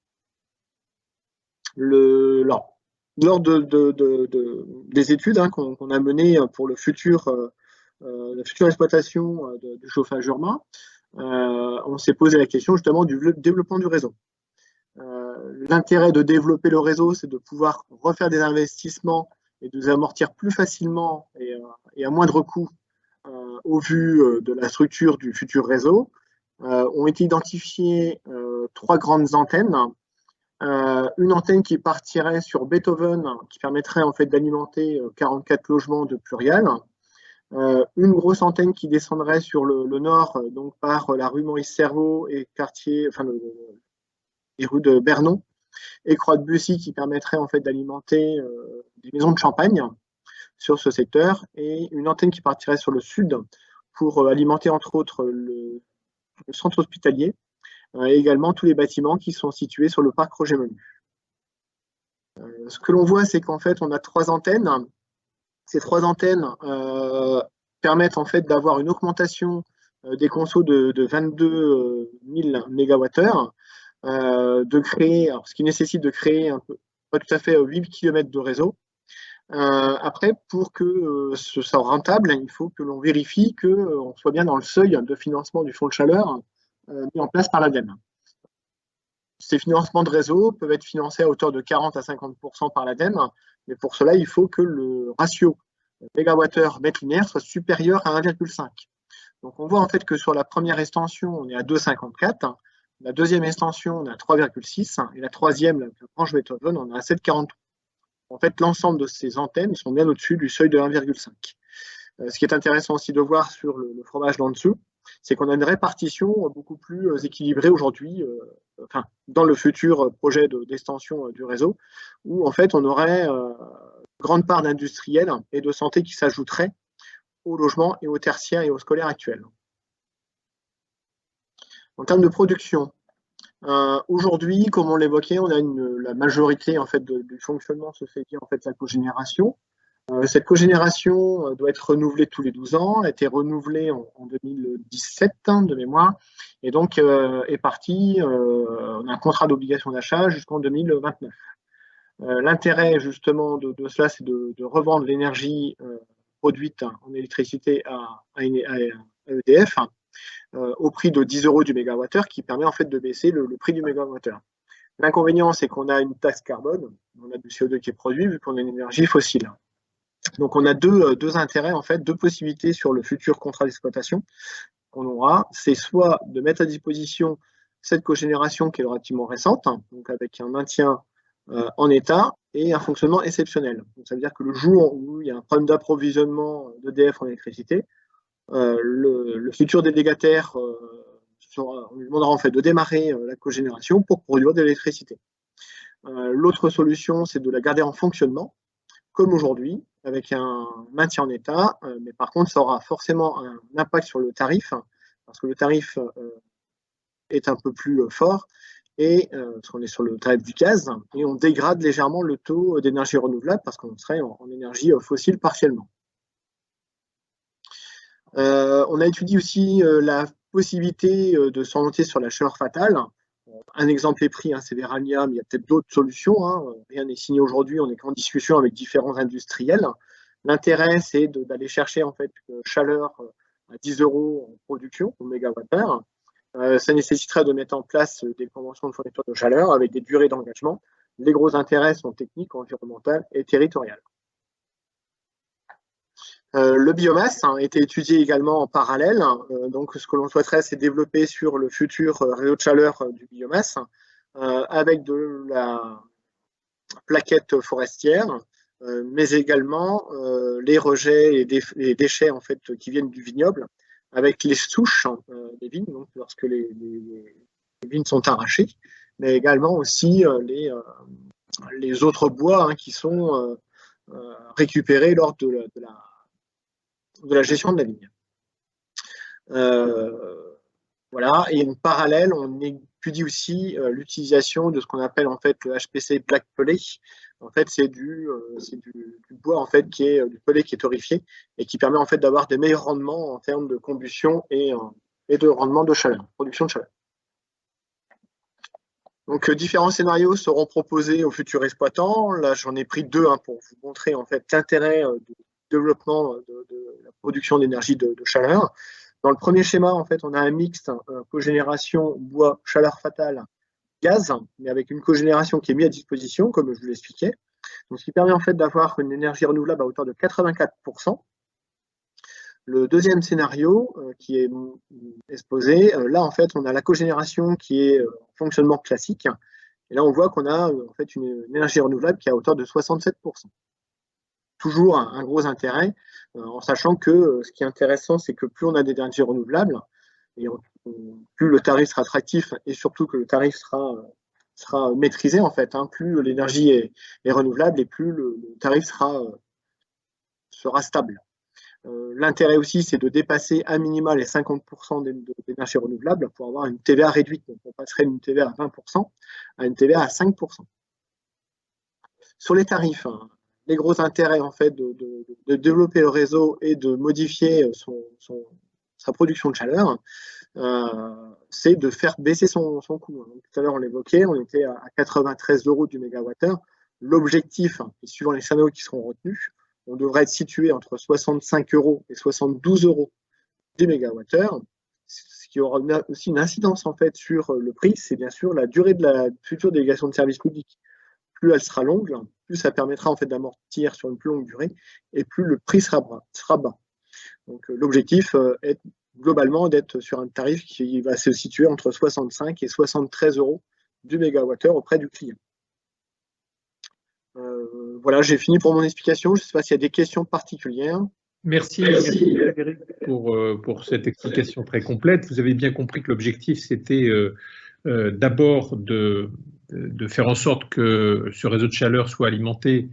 Lors des études qu'on a menées pour la future exploitation du chauffage urbain, on s'est posé la question justement du développement du réseau. L'intérêt de développer le réseau, c'est de pouvoir refaire des investissements et de les amortir plus facilement et à moindre coût au vu de la structure du futur réseau. Ont été identifiées 3 grandes antennes. Une antenne qui partirait sur Beethoven, qui permettrait en fait d'alimenter 44 logements de Plurial. Une grosse antenne qui descendrait sur le nord, donc par la rue Maurice-Cerveau et les rues de Bernon et Croix de Bussy, qui permettrait en fait d'alimenter des maisons de champagne sur ce secteur, et une antenne qui partirait sur le sud pour alimenter entre autres le centre hospitalier et également tous les bâtiments qui sont situés sur le parc Roger-Menu. Ce que l'on voit, c'est qu'en fait, on a 3 antennes. Ces 3 antennes permettent en fait d'avoir une augmentation des consos de 22 000 MWh, ce qui nécessite de créer pas tout à fait 8 km de réseau. Après, pour que ce soit rentable, il faut que l'on vérifie qu'on soit bien dans le seuil de financement du fonds de chaleur mis en place par l'ADEME. Ces financements de réseau peuvent être financés à hauteur de 40 à 50% par l'ADEME, mais pour cela, il faut que le ratio mégawattheure mètre linéaire soit supérieur à 1,5. Donc on voit en fait que sur la première extension, on est à 2,54, la deuxième extension, on est à 3,6, et la troisième, la branche Beethoven, on est à 7,43. En fait, l'ensemble de ces antennes sont bien au-dessus du seuil de 1,5. Ce qui est intéressant aussi de voir sur le fromage d'en dessous, c'est qu'on a une répartition beaucoup plus équilibrée aujourd'hui, dans le futur projet d'extension du réseau, où en fait on aurait grande part d'industriels et de santé qui s'ajouteraient au logement et au tertiaire et au scolaire actuel. En termes de production, aujourd'hui, comme on l'évoquait, on a la majorité en fait du fonctionnement se fait via en fait la cogénération. Cette cogénération doit être renouvelée tous les 12 ans, a été renouvelée en 2017 de mémoire, et donc est partie, on a un contrat d'obligation d'achat jusqu'en 2029. L'intérêt justement de cela, c'est de revendre l'énergie produite en électricité à EDF au prix de 10 € du mégawattheure, qui permet en fait de baisser le prix du mégawattheure. L'inconvénient, c'est qu'on a une taxe carbone, on a du CO2 qui est produit vu qu'on a une énergie fossile. Donc on a deux intérêts, en fait, deux possibilités sur le futur contrat d'exploitation qu'on aura. C'est soit de mettre à disposition cette cogénération qui est relativement récente, donc avec un maintien en état et un fonctionnement exceptionnel. Donc, ça veut dire que le jour où il y a un problème d'approvisionnement d'EDF en électricité, le futur délégataire, on lui demandera en fait de démarrer la cogénération pour produire de l'électricité. L'autre solution, c'est de la garder en fonctionnement, comme aujourd'hui, avec un maintien en état, mais par contre, ça aura forcément un impact sur le tarif, parce que le tarif est un peu plus fort, et parce qu'on est sur le tarif du gaz, et on dégrade légèrement le taux d'énergie renouvelable, parce qu'on serait en énergie fossile partiellement. On a étudié aussi la possibilité de s'orienter sur la chaleur fatale. Un exemple est pris, c'est Verania, mais il y a peut-être d'autres solutions. Rien n'est signé aujourd'hui, on est en discussion avec différents industriels. L'intérêt, c'est d'aller chercher en fait chaleur à 10 € en production au mégawattheure. Ça nécessiterait de mettre en place des conventions de fourniture de chaleur avec des durées d'engagement. Les gros intérêts sont techniques, environnementaux et territoriaux. Le biomasse a été étudié également en parallèle. Donc, ce que l'on souhaiterait, c'est développer sur le futur réseau de chaleur du biomasse avec de la plaquette forestière, mais également les rejets et les déchets en fait, qui viennent du vignoble, avec les souches des vignes, donc lorsque les vignes sont arrachées, mais également aussi les autres bois qui sont récupérés lors de la gestion de la vigne. Voilà, et en parallèle, on étudie aussi l'utilisation de ce qu'on appelle en fait le HPC Black Pellet. En fait, c'est du bois en fait qui est du pellet qui est torréfié et qui permet en fait d'avoir des meilleurs rendements en termes de combustion et de rendement de chaleur, production de chaleur. Donc, différents scénarios seront proposés aux futurs exploitants. Là, j'en ai pris deux pour vous montrer en fait l'intérêt du développement de la production d'énergie de chaleur. Dans le premier schéma, en fait, on a un mixte cogénération bois, chaleur fatale, gaz, mais avec une cogénération qui est mise à disposition, comme je vous l'expliquais. Donc, ce qui permet en fait d'avoir une énergie renouvelable à hauteur de 84%. Le deuxième scénario qui est exposé, là en fait on a la cogénération qui est en fonctionnement classique, et là on voit qu'on a en fait une énergie renouvelable qui est à hauteur de 67%. Toujours un gros intérêt, en sachant que ce qui est intéressant, c'est que plus on a d'énergie renouvelable, et plus le tarif sera attractif, et surtout que le tarif sera maîtrisé en fait, plus l'énergie est renouvelable et plus le tarif sera stable. L'intérêt aussi, c'est de dépasser à minima les 50% d'énergie renouvelable pour avoir une TVA réduite. Donc, on passerait d'une TVA à 20% à une TVA à 5%. Sur les tarifs, les gros intérêts en fait de développer le réseau et de modifier sa production de chaleur, c'est de faire baisser son coût. Donc, tout à l'heure, on l'évoquait, on était à 93 € du mégawattheure. L'objectif, suivant les scénarios qui seront retenus, on devrait être situé entre 65 € et 72 € du mégawattheure. Ce qui aura aussi une incidence en fait sur le prix, c'est bien sûr la durée de la future délégation de service public. Plus elle sera longue, plus ça permettra en fait d'amortir sur une plus longue durée, et plus le prix sera bas. Donc l'objectif est globalement d'être sur un tarif qui va se situer entre 65 et 73 € du mégawattheure auprès du client. Voilà, j'ai fini pour mon explication. Je ne sais pas s'il y a des questions particulières. Merci Frédéric pour cette explication très complète. Vous avez bien compris que l'objectif, c'était d'abord de faire en sorte que ce réseau de chaleur soit alimenté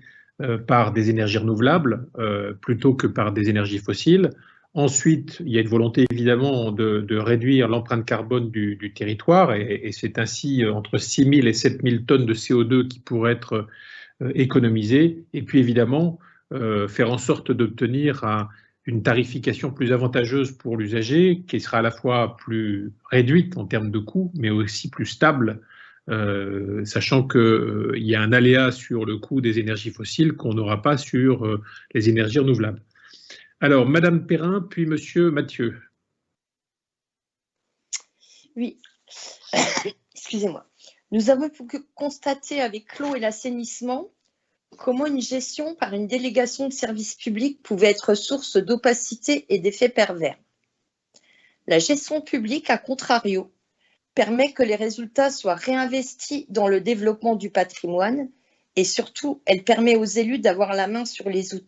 par des énergies renouvelables plutôt que par des énergies fossiles. Ensuite, il y a une volonté évidemment de réduire l'empreinte carbone du territoire et c'est ainsi entre 6 000 et 7 000 tonnes de CO2 qui pourraient être économisées. Et puis évidemment, faire en sorte d'obtenir une tarification plus avantageuse pour l'usager qui sera à la fois plus réduite en termes de coûts, mais aussi plus stable, sachant qu'il y a un aléa sur le coût des énergies fossiles qu'on n'aura pas sur les énergies renouvelables. Alors, Madame Perrin, puis Monsieur Mathieu. Oui, excusez-moi. Nous avons pu constater avec l'eau et l'assainissement comment une gestion par une délégation de service public pouvait être source d'opacité et d'effets pervers. La gestion publique, à contrario, permet que les résultats soient réinvestis dans le développement du patrimoine et surtout, elle permet aux élus d'avoir la main sur les outils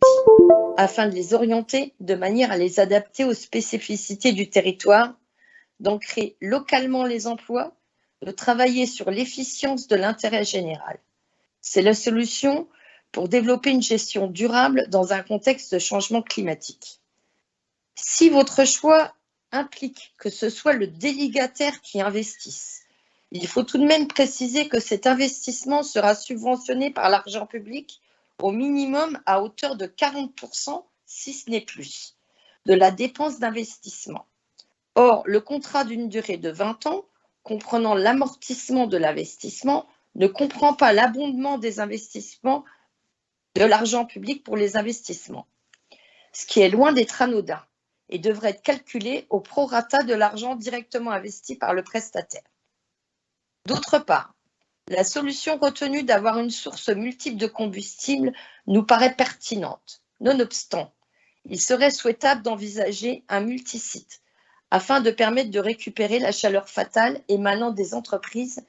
afin de les orienter de manière à les adapter aux spécificités du territoire, d'ancrer localement les emplois, de travailler sur l'efficience de l'intérêt général. C'est la solution pour développer une gestion durable dans un contexte de changement climatique. Si votre choix implique que ce soit le délégataire qui investisse, il faut tout de même préciser que cet investissement sera subventionné par l'argent public au minimum à hauteur de 40%, si ce n'est plus, de la dépense d'investissement. Or, le contrat d'une durée de 20 ans, comprenant l'amortissement de l'investissement, ne comprend pas l'abondement des investissements de l'argent public pour les investissements, ce qui est loin d'être anodin et devrait être calculé au prorata de l'argent directement investi par le prestataire. D'autre part, la solution retenue d'avoir une source multiple de combustible nous paraît pertinente. Nonobstant, il serait souhaitable d'envisager un multisite afin de permettre de récupérer la chaleur fatale émanant des entreprises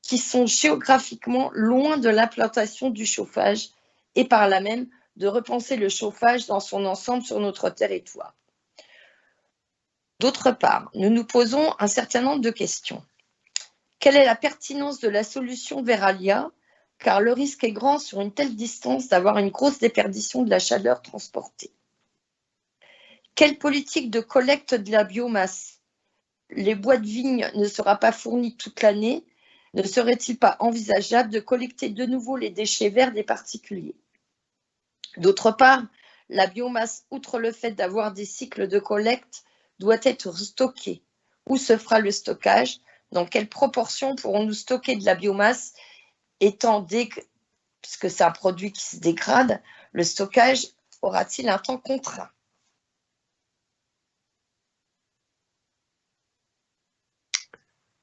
qui sont géographiquement loin de l'implantation du chauffage et par là même de repenser le chauffage dans son ensemble sur notre territoire. D'autre part, nous nous posons un certain nombre de questions. Quelle est la pertinence de la solution Veralia, car le risque est grand sur une telle distance d'avoir une grosse déperdition de la chaleur transportée. Quelle politique de collecte de la biomasse? Les bois de vigne ne sera pas fournis toute l'année. Ne serait-il pas envisageable de collecter de nouveau les déchets verts des particuliers? D'autre part, la biomasse, outre le fait d'avoir des cycles de collecte, doit être stockée. Où se fera le stockage? Dans quelle proportion pourrons-nous stocker de la biomasse puisque c'est un produit qui se dégrade, le stockage aura-t-il un temps contraint?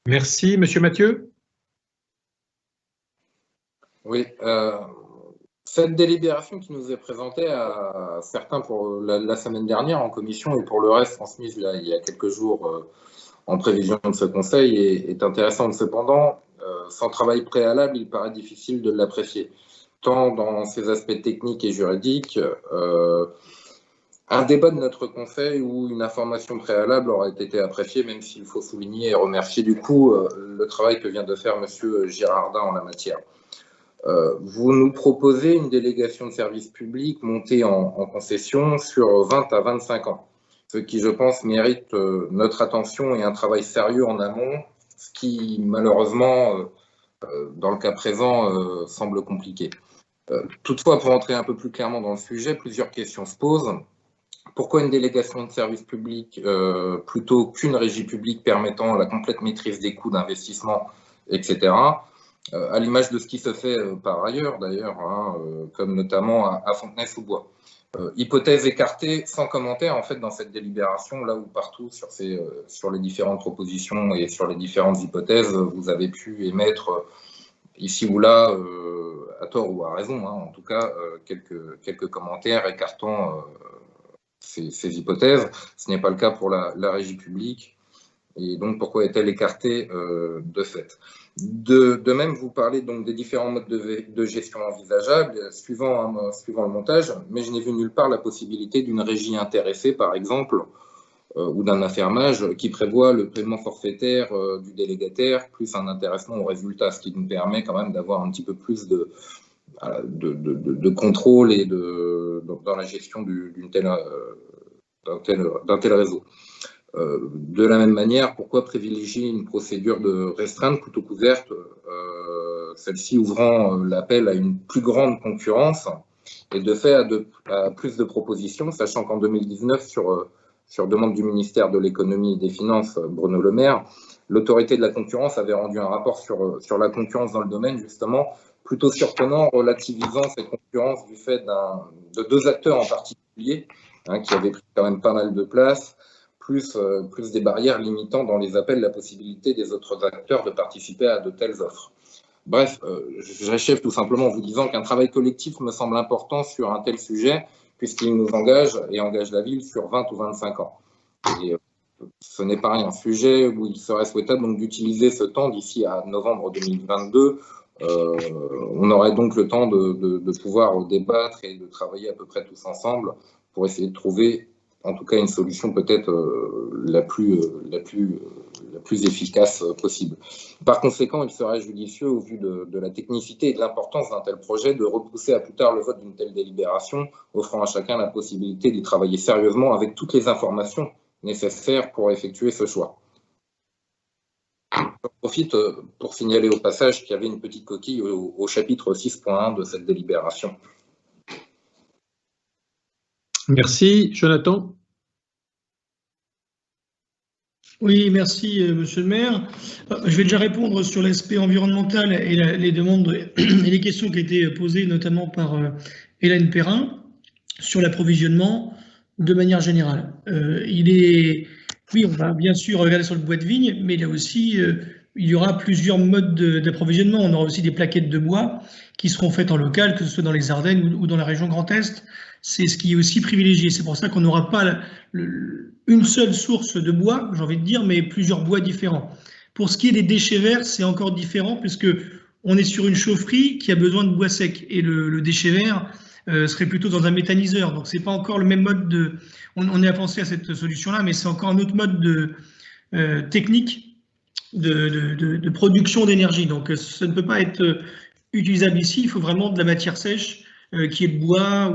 Merci. Monsieur Mathieu? Oui, cette délibération qui nous est présentée à certains pour la semaine dernière en commission et pour le reste transmise là, il y a quelques jours en prévision de ce conseil est intéressante. Cependant, sans travail préalable, il paraît difficile de l'apprécier, tant dans ses aspects techniques et juridiques. Un débat de notre conseil ou une information préalable aurait été appréciée, même s'il faut souligner et remercier du coup le travail que vient de faire M. Girardin en la matière. Vous nous proposez une délégation de service public montée en concession sur 20 à 25 ans, ce qui, je pense, mérite notre attention et un travail sérieux en amont, ce qui, malheureusement, dans le cas présent, semble compliqué. Toutefois, pour entrer un peu plus clairement dans le sujet, plusieurs questions se posent. Pourquoi une délégation de service public plutôt qu'une régie publique permettant la complète maîtrise des coûts d'investissement, etc. À l'image de ce qui se fait par ailleurs, d'ailleurs, comme notamment à Fontenay-sous-Bois. Hypothèse écartée, sans commentaire, en fait, dans cette délibération, là où partout sur les différentes propositions et sur les différentes hypothèses, vous avez pu émettre ici ou là, à tort ou à raison, en tout cas, quelques commentaires écartant ces hypothèses. Ce n'est pas le cas pour la régie publique. et donc pourquoi est-elle écartée de fait. De même, vous parlez donc des différents modes de gestion envisageables suivant le montage, mais je n'ai vu nulle part la possibilité d'une régie intéressée, par exemple, ou d'un affermage qui prévoit le paiement forfaitaire du délégataire plus un intéressement au résultat, ce qui nous permet quand même d'avoir un petit peu plus de contrôle et dans la gestion d'un tel réseau. De la même manière, pourquoi privilégier une procédure de restreinte plutôt qu'ouverte, celle-ci ouvrant l'appel à une plus grande concurrence et de fait à plus de propositions, sachant qu'en 2019, sur demande du ministère de l'économie et des finances, Bruno Le Maire, l'autorité de la concurrence avait rendu un rapport sur la concurrence dans le domaine, justement, plutôt surprenant, relativisant cette concurrence du fait de deux acteurs en particulier, qui avaient pris quand même pas mal de place, plus des barrières limitant dans les appels la possibilité des autres acteurs de participer à de telles offres. Bref, j'achève tout simplement en vous disant qu'un travail collectif me semble important sur un tel sujet, puisqu'il nous engage et engage la ville sur 20 ou 25 ans. Et ce n'est pas un sujet où il serait souhaitable donc d'utiliser ce temps d'ici à novembre 2022. On aurait donc le temps de pouvoir débattre et de travailler à peu près tous ensemble pour essayer de trouver en tout cas une solution peut-être la plus efficace possible. Par conséquent, il serait judicieux, au vu de la technicité et de l'importance d'un tel projet, de repousser à plus tard le vote d'une telle délibération, offrant à chacun la possibilité d'y travailler sérieusement avec toutes les informations nécessaires pour effectuer ce choix. J'en profite pour signaler au passage qu'il y avait une petite coquille au chapitre 6.1 de cette délibération. Merci. Jonathan? Oui, merci, monsieur le maire. Je vais déjà répondre sur l'aspect environnemental et les demandes et les questions qui ont été posées, notamment par Hélène Perrin, sur l'approvisionnement de manière générale. Oui, on va bien sûr regarder sur le bois de vigne, mais là aussi, il y aura plusieurs modes d'approvisionnement. On aura aussi des plaquettes de bois qui seront faites en local, que ce soit dans les Ardennes ou dans la région Grand Est. C'est ce qui est aussi privilégié. C'est pour ça qu'on n'aura pas une seule source de bois, j'ai envie de dire, mais plusieurs bois différents. Pour ce qui est des déchets verts, c'est encore différent puisque on est sur une chaufferie qui a besoin de bois sec et le déchet vert serait plutôt dans un méthaniseur. Donc c'est pas encore le même mode de. On a pensé à cette solution-là, mais c'est encore un autre mode technique de production d'énergie. Donc ça ne peut pas être utilisable ici. Il faut vraiment de la matière sèche qui est de bois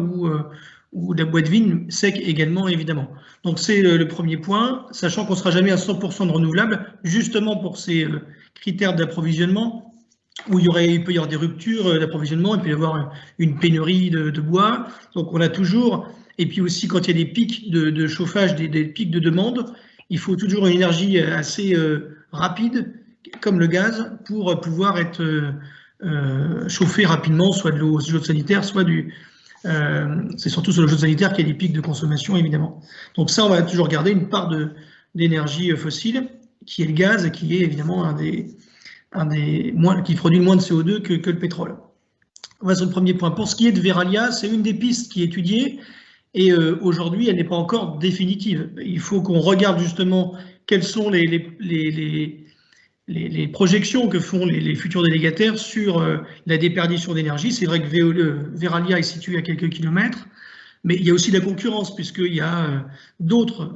ou de la bois de vigne sec également, évidemment. Donc c'est le premier point, sachant qu'on ne sera jamais à 100% de renouvelable, justement pour ces critères d'approvisionnement, où il peut y avoir des ruptures d'approvisionnement, il peut y avoir une pénurie de bois. Donc on a toujours, et puis aussi quand il y a des pics de chauffage, des pics de demande, il faut toujours une énergie assez rapide, comme le gaz, pour pouvoir être chauffer rapidement, soit de l'eau sanitaire, soit c'est surtout sur l'eau sanitaire qu'il y a des pics de consommation, évidemment. Donc ça, on va toujours garder une part d'énergie fossile, qui est le gaz, qui est évidemment qui produit moins de CO2 que le pétrole. On va sur le premier point. Pour ce qui est de Veralia, c'est une des pistes qui est étudiée, et aujourd'hui, elle n'est pas encore définitive. Il faut qu'on regarde justement quelles sont les projections que font les futurs délégataires sur la déperdition d'énergie. C'est vrai que Veralia est situé à quelques kilomètres, mais il y a aussi la concurrence, puisqu'il y a d'autres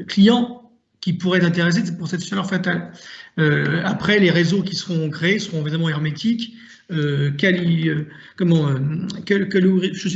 clients qui pourraient être intéressés pour cette chaleur fatale. Après, les réseaux qui seront créés seront évidemment hermétiques, je ne sais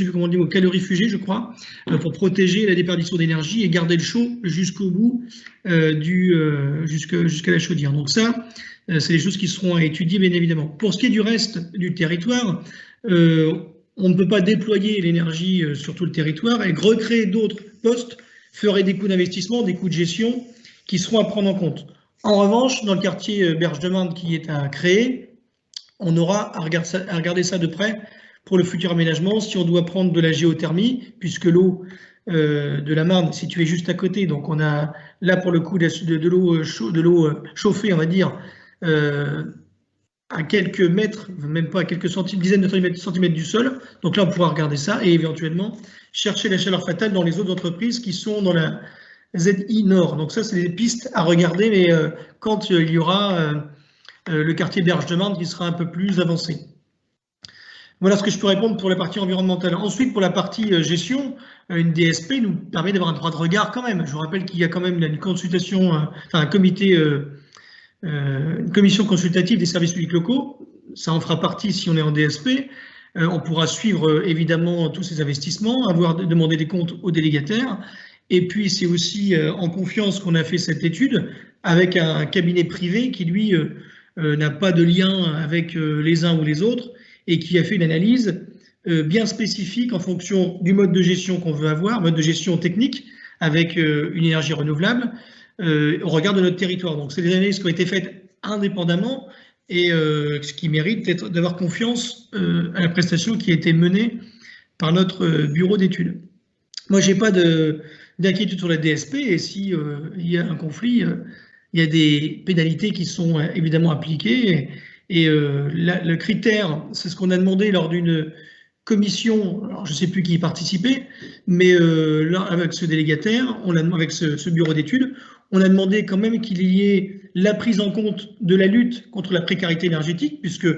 plus comment on dit, calorifugés, je crois, pour protéger la déperdition d'énergie et garder le chaud jusqu'au bout, jusqu'à la chaudière. Donc ça, c'est des choses qui seront à étudier, bien évidemment. Pour ce qui est du reste du territoire, on ne peut pas déployer l'énergie sur tout le territoire, et recréer d'autres postes ferait des coûts d'investissement, des coûts de gestion qui seront à prendre en compte. En revanche, dans le quartier Berge de Marne qui est à créer, on aura à regarder ça de près pour le futur aménagement, si on doit prendre de la géothermie, puisque l'eau de la Marne est située juste à côté. Donc on a là pour le coup de l'eau chauffée, on va dire, à quelques mètres, même pas à quelques dizaines de centimètres du sol. Donc là on pourra regarder ça et éventuellement chercher la chaleur fatale dans les autres entreprises qui sont dans ZI Nord. Donc ça, c'est des pistes à regarder, mais quand il y aura le quartier Berge de Marne qui sera un peu plus avancé. Voilà ce que je peux répondre pour la partie environnementale. Ensuite, pour la partie gestion, une DSP nous permet d'avoir un droit de regard quand même. Je vous rappelle qu'il y a quand même une consultation, un comité, une commission consultative des services publics locaux. Ça en fera partie si on est en DSP. On pourra suivre évidemment tous ces investissements, demander des comptes aux délégataires. Et puis, c'est aussi en confiance qu'on a fait cette étude avec un cabinet privé qui, lui, n'a pas de lien avec les uns ou les autres et qui a fait une analyse bien spécifique en fonction du mode de gestion qu'on veut avoir, mode de gestion technique avec une énergie renouvelable au regard de notre territoire. Donc, c'est des analyses qui ont été faites indépendamment et ce qui mérite d'avoir confiance à la prestation qui a été menée par notre bureau d'études. Moi, je n'ai pas d'inquiétude sur la DSP et si il y a un conflit, il y a des pénalités qui sont évidemment appliquées et le critère, c'est ce qu'on a demandé lors d'une commission, alors je ne sais plus qui y participait, mais là, avec ce délégataire, avec ce bureau d'études, on a demandé quand même qu'il y ait la prise en compte de la lutte contre la précarité énergétique, puisque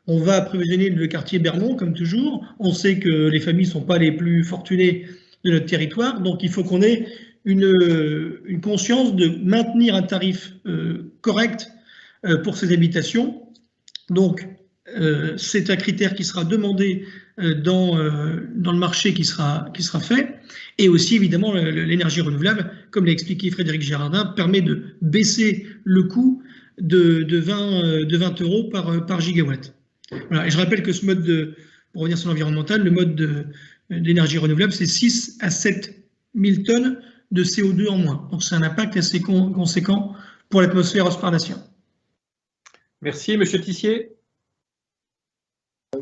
on va approvisionner le quartier Bermond, comme toujours. On sait que les familles ne sont pas les plus fortunées de notre territoire, donc il faut qu'on ait une conscience de maintenir un tarif correct pour ces habitations. Donc, c'est un critère qui sera demandé dans le marché qui sera fait. Et aussi, évidemment, l'énergie renouvelable, comme l'a expliqué Frédéric Girardin, permet de baisser le coût de 20 euros par gigawatt. Voilà. Et je rappelle que ce mode pour revenir sur l'environnemental, le mode d'énergie renouvelable, c'est 6 à 7 000 tonnes de CO2 en moins. Donc, c'est un impact assez conséquent pour l'atmosphère haussmannienne. Merci, Monsieur Tissier.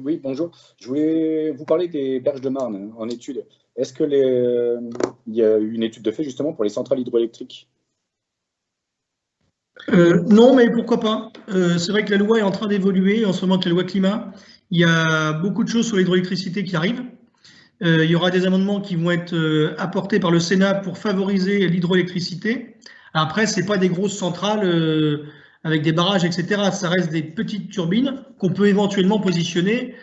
Oui, bonjour. Je voulais vous parler des berges de Marne en étude. Est-ce que il y a eu une étude de fait justement pour les centrales hydroélectriques? Non, mais pourquoi pas. C'est vrai que la loi est en train d'évoluer en ce moment avec la loi climat. Il y a beaucoup de choses sur l'hydroélectricité qui arrivent. Il y aura des amendements qui vont être apportés par le Sénat pour favoriser l'hydroélectricité. Après, ce n'est pas des grosses centrales avec des barrages, etc. Ça reste des petites turbines qu'on peut éventuellement positionner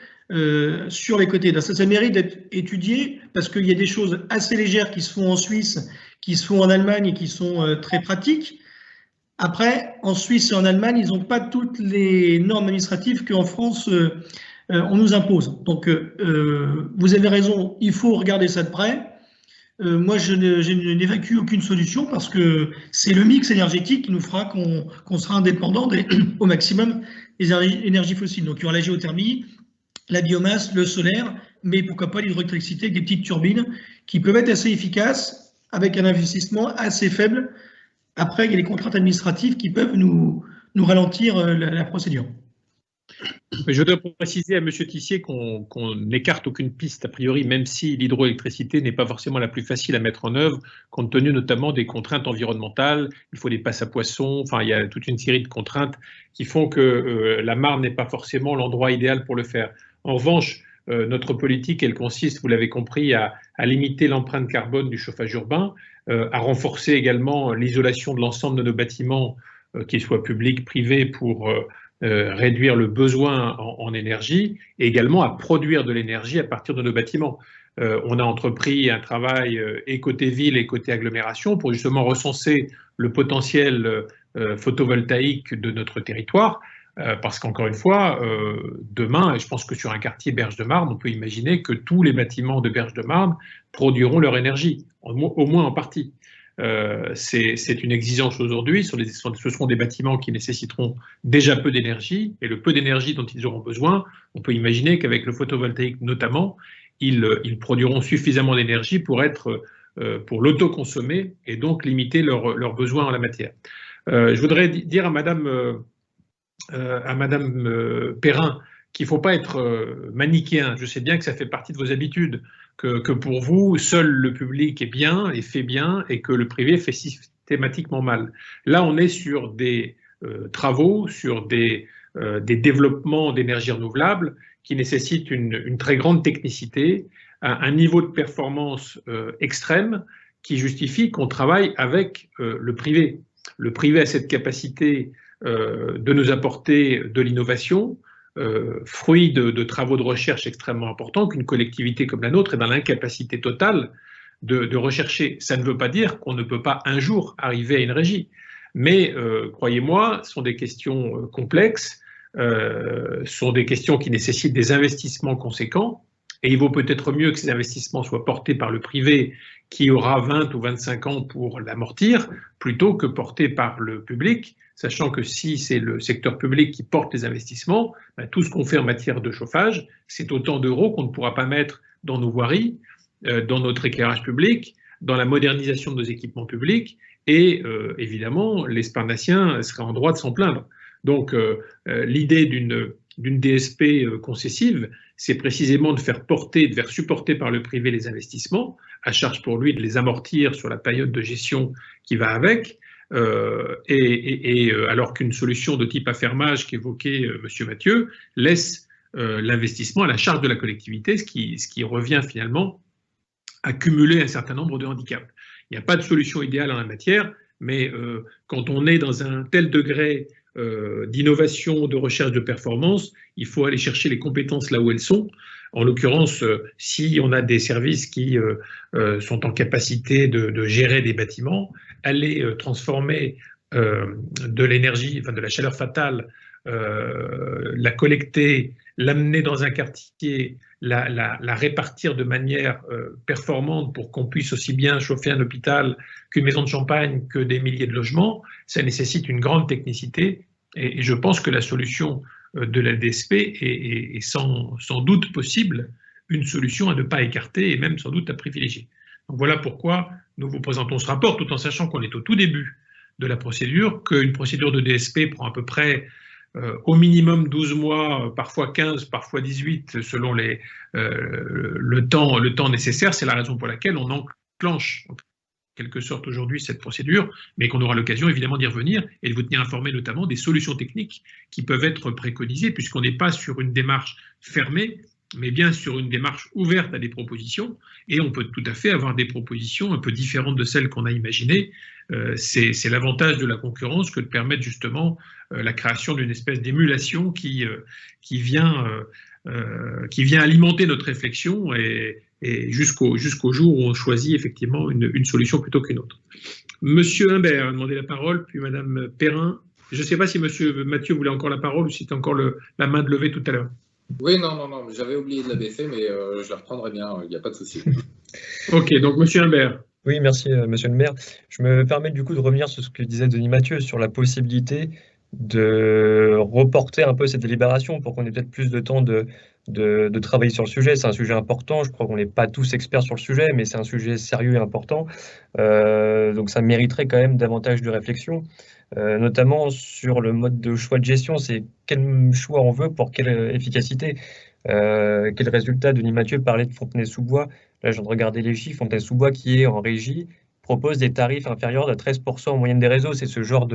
sur les côtés. Ça mérite d'être étudié parce qu'il y a des choses assez légères qui se font en Suisse, qui se font en Allemagne et qui sont très pratiques. Après, en Suisse et en Allemagne, ils n'ont pas toutes les normes administratives qu'en France, on nous impose. Donc, vous avez raison, il faut regarder ça de près. Moi, je n'évacue aucune solution parce que c'est le mix énergétique qui nous fera qu'on sera indépendant au maximum des énergies fossiles. Donc, il y aura la géothermie, la biomasse, le solaire, mais pourquoi pas l'hydroélectricité avec des petites turbines qui peuvent être assez efficaces avec un investissement assez faible. Après, il y a les contraintes administratives qui peuvent nous ralentir la procédure. Je voudrais préciser à M. Tissier qu'on n'écarte aucune piste a priori, même si l'hydroélectricité n'est pas forcément la plus facile à mettre en œuvre, compte tenu notamment des contraintes environnementales. Il faut des passes à poissons, enfin il y a toute une série de contraintes qui font que la Marne n'est pas forcément l'endroit idéal pour le faire. En revanche, notre politique, elle consiste, vous l'avez compris, à limiter l'empreinte carbone du chauffage urbain, à renforcer également l'isolation de l'ensemble de nos bâtiments, qu'ils soient publics, privés, pour réduire le besoin en énergie et également à produire de l'énergie à partir de nos bâtiments. On a entrepris un travail et côté ville et côté agglomération pour justement recenser le potentiel photovoltaïque de notre territoire parce qu'encore une fois, demain, et je pense que sur un quartier Berge de Marne, on peut imaginer que tous les bâtiments de Berge de Marne produiront leur énergie, au moins en partie. C'est une exigence aujourd'hui, ce seront des bâtiments qui nécessiteront déjà peu d'énergie, et le peu d'énergie dont ils auront besoin, on peut imaginer qu'avec le photovoltaïque notamment, ils produiront suffisamment d'énergie pour l'autoconsommer et donc limiter leurs besoins en la matière. Je voudrais dire à Madame Perrin qu'il ne faut pas être manichéen. Je sais bien que ça fait partie de vos habitudes, que pour vous, seul le public est bien et fait bien et que le privé fait systématiquement mal. Là, on est sur des travaux, sur des développements d'énergie renouvelable qui nécessitent une très grande technicité, un niveau de performance extrême qui justifie qu'on travaille avec le privé. Le privé a cette capacité de nous apporter de l'innovation, fruit de travaux de recherche extrêmement importants, qu'une collectivité comme la nôtre est dans l'incapacité totale de rechercher. Ça ne veut pas dire qu'on ne peut pas un jour arriver à une régie. Mais croyez-moi, ce sont des questions complexes, sont des questions qui nécessitent des investissements conséquents. Et il vaut peut-être mieux que ces investissements soient portés par le privé qui aura 20 ou 25 ans pour l'amortir, plutôt que portés par le public, sachant que si c'est le secteur public qui porte les investissements, ben, tout ce qu'on fait en matière de chauffage, c'est autant d'euros qu'on ne pourra pas mettre dans nos voiries, dans notre éclairage public, dans la modernisation de nos équipements publics, et évidemment, les sparnaciens seraient en droit de s'en plaindre. Donc l'idée d'une DSP concessive, c'est précisément de faire supporter par le privé les investissements, à charge pour lui de les amortir sur la période de gestion qui va avec, alors qu'une solution de type affermage qu'évoquait M. Mathieu laisse l'investissement à la charge de la collectivité, ce qui revient finalement à cumuler un certain nombre de handicaps. Il n'y a pas de solution idéale en la matière, mais quand on est dans un tel degré d'innovation, de recherche de performance, il faut aller chercher les compétences là où elles sont. En l'occurrence, si on a des services qui sont en capacité de gérer des bâtiments, aller transformer de l'énergie, enfin de la chaleur fatale, la collecter, l'amener dans un quartier, la répartir de manière performante pour qu'on puisse aussi bien chauffer un hôpital qu'une maison de champagne, que des milliers de logements, ça nécessite une grande technicité et je pense que la solution de la DSP est sans doute possible, une solution à ne pas écarter et même sans doute à privilégier. Donc voilà pourquoi nous vous présentons ce rapport, tout en sachant qu'on est au tout début de la procédure, qu'une procédure de DSP prend à peu près au minimum 12 mois, parfois 15, parfois 18, selon le temps nécessaire. C'est la raison pour laquelle on enclenche en quelque sorte aujourd'hui cette procédure, mais qu'on aura l'occasion évidemment d'y revenir et de vous tenir informé notamment des solutions techniques qui peuvent être préconisées, puisqu'on n'est pas sur une démarche fermée, mais bien sur une démarche ouverte à des propositions, et on peut tout à fait avoir des propositions un peu différentes de celles qu'on a imaginées. C'est l'avantage de la concurrence que de permettre justement la création d'une espèce d'émulation qui vient alimenter notre réflexion et jusqu'au jour où on choisit effectivement une solution plutôt qu'une autre. Monsieur Imbert a demandé la parole, puis Madame Perrin. Je ne sais pas si Monsieur Mathieu voulait encore la parole ou si c'était encore la main de levée tout à l'heure. Oui, non, j'avais oublié de la baisser, mais je la reprendrai bien, il n'y a pas de souci. Ok, donc Monsieur Imbert. Oui, merci Monsieur le maire. Je me permets du coup de revenir sur ce que disait Denis Mathieu sur la possibilité de reporter un peu cette délibération pour qu'on ait peut-être plus de temps de travailler sur le sujet. C'est un sujet important, je crois qu'on n'est pas tous experts sur le sujet, mais c'est un sujet sérieux et important. Donc ça mériterait quand même davantage de réflexion, notamment sur le mode de choix de gestion. C'est quel choix on veut pour quelle efficacité, quel résultat. Denis Mathieu parlait de Fontenay-sous-Bois. Là, je viens de regarder les chiffres. Fontenay-sous-Bois, qui est en régie, propose des tarifs inférieurs à 13% en moyenne des réseaux. C'est ce genre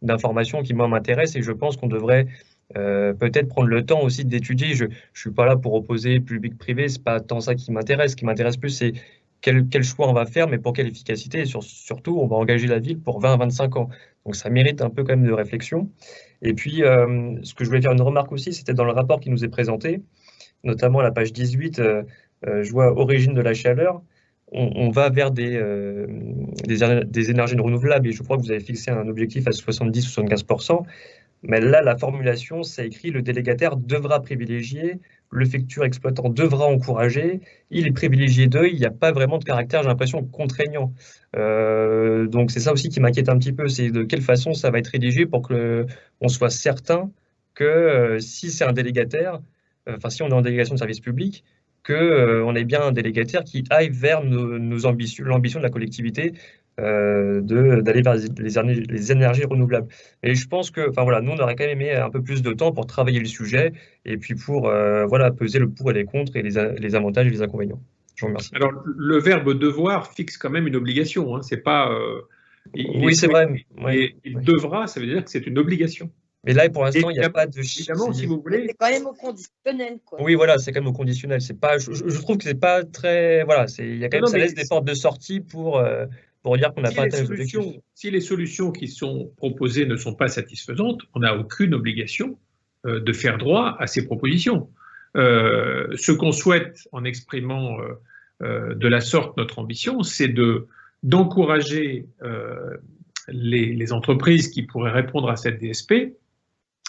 d'informations qui, moi, m'intéresse et je pense qu'on devrait peut-être prendre le temps aussi d'étudier. Je ne suis pas là pour opposer public-privé, ce n'est pas tant ça qui m'intéresse. Ce qui m'intéresse plus, c'est quel choix on va faire, mais pour quelle efficacité. Et surtout, on va engager la ville pour 20 à 25 ans. Donc, ça mérite un peu quand même de réflexion. Et puis, ce que je voulais faire une remarque aussi, c'était dans le rapport qui nous est présenté, notamment à la page 18, je vois origine de la chaleur. On va vers des énergies renouvelables et je crois que vous avez fixé un objectif à 70-75%. Mais là, la formulation, c'est écrit: le délégataire devra privilégier, le futur exploitant devra encourager, il est privilégié d'eux, il n'y a pas vraiment de caractère, j'ai l'impression, contraignant. Donc c'est ça aussi qui m'inquiète un petit peu, c'est de quelle façon ça va être rédigé pour qu'on soit certain que si c'est un délégataire, si on est en délégation de service public, qu'on ait bien un délégataire qui aille vers nos ambitions, l'ambition de la collectivité d'aller vers les énergies renouvelables. Et je pense que, nous, on aurait quand même aimé un peu plus de temps pour travailler le sujet et puis pour peser le pour et les contre et les avantages et les inconvénients. Je vous remercie. Alors, le verbe devoir fixe quand même une obligation. Hein. C'est pas. Oui, c'est vrai. Il devra, ça veut dire que c'est une obligation. Mais là, pour l'instant, il n'y a pas de évidemment, si vous voulez. C'est quand même au conditionnel, quoi. Oui, voilà, c'est quand même au conditionnel. C'est pas, je trouve que c'est pas très. Voilà, il y a quand même, ça laisse des portes de sortie pour dire qu'on n'a pas atteint les objectifs. Si les solutions qui sont proposées ne sont pas satisfaisantes, on n'a aucune obligation de faire droit à ces propositions. Ce qu'on souhaite en exprimant de la sorte notre ambition, c'est d'encourager les entreprises qui pourraient répondre à cette DSP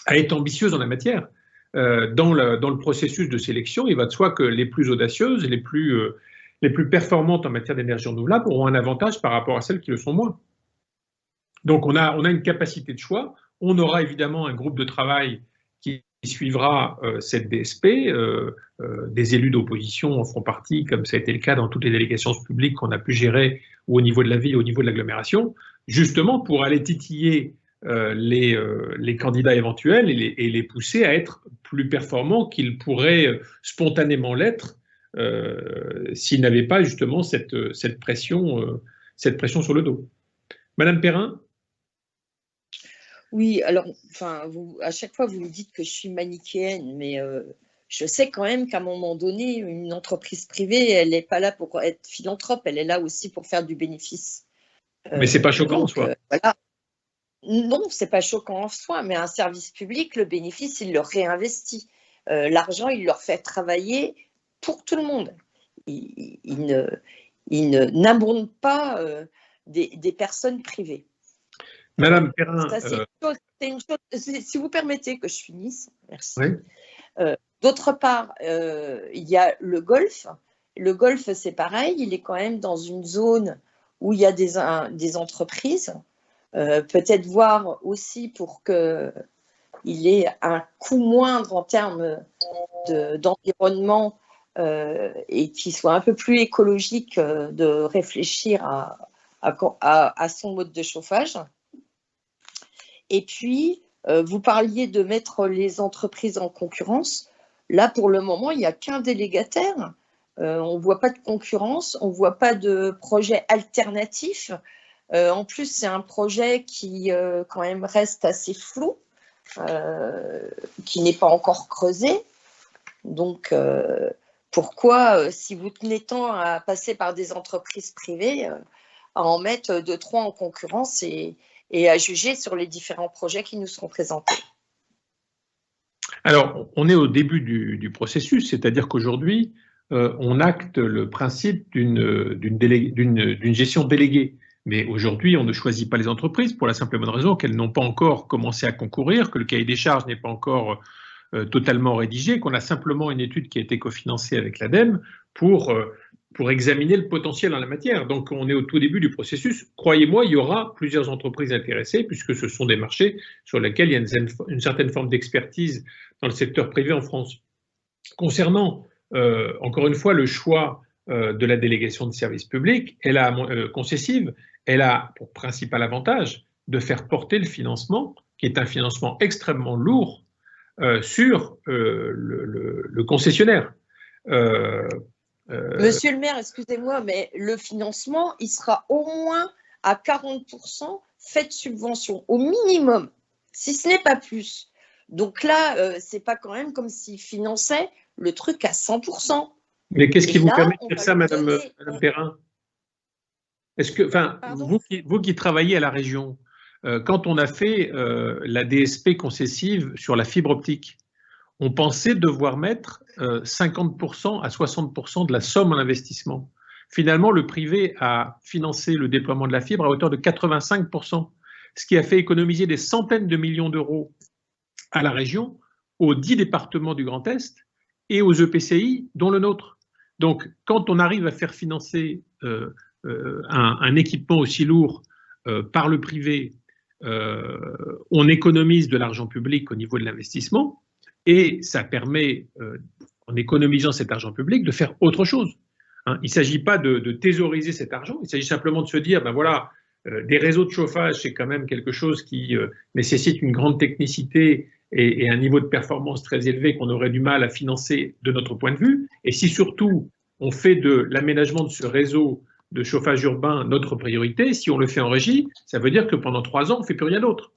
à être ambitieuses en la matière. Dans le processus de sélection, il va de soi que les plus audacieuses, les plus performantes en matière d'énergie renouvelable auront un avantage par rapport à celles qui le sont moins. Donc on a une capacité de choix. On aura évidemment un groupe de travail qui suivra cette DSP. Des élus d'opposition en feront partie, comme ça a été le cas dans toutes les délégations publiques qu'on a pu gérer, ou au niveau de la ville, ou au niveau de l'agglomération, justement pour aller titiller les candidats éventuels et les pousser à être plus performants qu'ils pourraient spontanément l'être s'ils n'avaient pas justement cette pression sur le dos. Madame Perrin ? Oui, alors, à chaque fois, vous me dites que je suis manichéenne, mais je sais quand même qu'à un moment donné, une entreprise privée, elle n'est pas là pour être philanthrope, elle est là aussi pour faire du bénéfice. Mais c'est pas choquant en soi. Voilà. Non, c'est pas choquant en soi, mais un service public, le bénéfice, il le réinvestit. L'argent, il leur fait travailler pour tout le monde. Il n'abonde pas des personnes privées. Madame Perrin, c'est une chose, si vous permettez que je finisse, merci. Oui. D'autre part, il y a le golf. Le golf, c'est pareil, il est quand même dans une zone où il y a des entreprises. Peut-être voir aussi pour qu'il ait un coût moindre en termes d'environnement et qu'il soit un peu plus écologique de réfléchir à son mode de chauffage. Et puis, vous parliez de mettre les entreprises en concurrence. Là, pour le moment, il n'y a qu'un délégataire. On ne voit pas de concurrence, on ne voit pas de projet alternatif. En plus, c'est un projet qui, quand même, reste assez flou, qui n'est pas encore creusé. Donc, pourquoi, si vous tenez tant à passer par des entreprises privées, à en mettre 2-3 en concurrence et à juger sur les différents projets qui nous seront présentés? Alors, on est au début du processus, c'est-à-dire qu'aujourd'hui, on acte le principe d'une gestion déléguée. Mais aujourd'hui, on ne choisit pas les entreprises pour la simple et bonne raison qu'elles n'ont pas encore commencé à concourir, que le cahier des charges n'est pas encore totalement rédigé, qu'on a simplement une étude qui a été cofinancée avec l'ADEME pour examiner le potentiel en la matière. Donc on est au tout début du processus. Croyez-moi, il y aura plusieurs entreprises intéressées puisque ce sont des marchés sur lesquels il y a une certaine forme d'expertise dans le secteur privé en France. Concernant, encore une fois, le choix de la délégation de service public, concessive, elle a pour principal avantage de faire porter le financement, qui est un financement extrêmement lourd, sur le concessionnaire. Monsieur le maire, excusez-moi, mais le financement, il sera au moins à 40% fait de subventions, au minimum, si ce n'est pas plus. Donc là, c'est pas quand même comme s'il finançait le truc à 100%. Mais qu'est-ce qui vous permet de dire ça, Madame Perrin? Est-ce que, vous qui travaillez à la région, quand on a fait la DSP concessive sur la fibre optique, on pensait devoir mettre 50% à 60% de la somme en investissement. Finalement, le privé a financé le déploiement de la fibre à hauteur de 85%, ce qui a fait économiser des centaines de millions d'euros à la région, aux 10 départements du Grand Est et aux EPCI, dont le nôtre. Donc, quand on arrive à faire financer un équipement aussi lourd par le privé, on économise de l'argent public au niveau de l'investissement et ça permet, en économisant cet argent public, de faire autre chose. Hein, il ne s'agit pas de thésauriser cet argent, il s'agit simplement de se dire, ben voilà, des réseaux de chauffage, c'est quand même quelque chose qui nécessite une grande technicité et un niveau de performance très élevé qu'on aurait du mal à financer de notre point de vue. Et si surtout on fait de l'aménagement de ce réseau de chauffage urbain notre priorité, si on le fait en régie, ça veut dire que pendant 3 ans, on ne fait plus rien d'autre.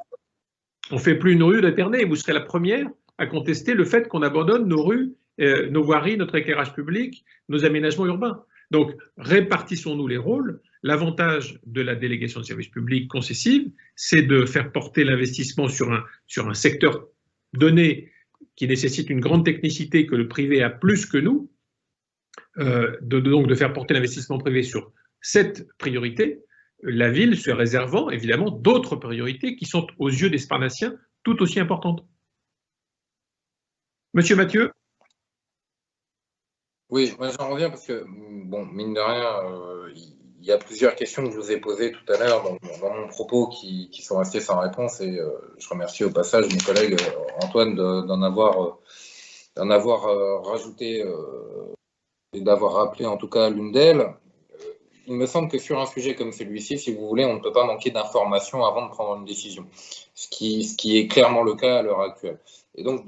On ne fait plus une rue d'Épernay. Vous serez la première à contester le fait qu'on abandonne nos rues, nos voiries, notre éclairage public, nos aménagements urbains. Donc, répartissons-nous les rôles. L'avantage de la délégation de services publics concessive, c'est de faire porter l'investissement sur un secteur donné qui nécessite une grande technicité que le privé a plus que nous, donc de faire porter l'investissement privé sur cette priorité, la ville se réservant évidemment d'autres priorités qui sont aux yeux des Sparnassiens tout aussi importantes. Monsieur Mathieu? Oui, moi j'en reviens parce que, bon, mine de rien, il y a plusieurs questions que je vous ai posées tout à l'heure dans mon propos qui sont restées sans réponse, et je remercie au passage mon collègue Antoine d'en avoir rajouté et d'avoir rappelé en tout cas l'une d'elles. Il me semble que sur un sujet comme celui-ci, si vous voulez, on ne peut pas manquer d'informations avant de prendre une décision, ce qui est clairement le cas à l'heure actuelle. Et donc,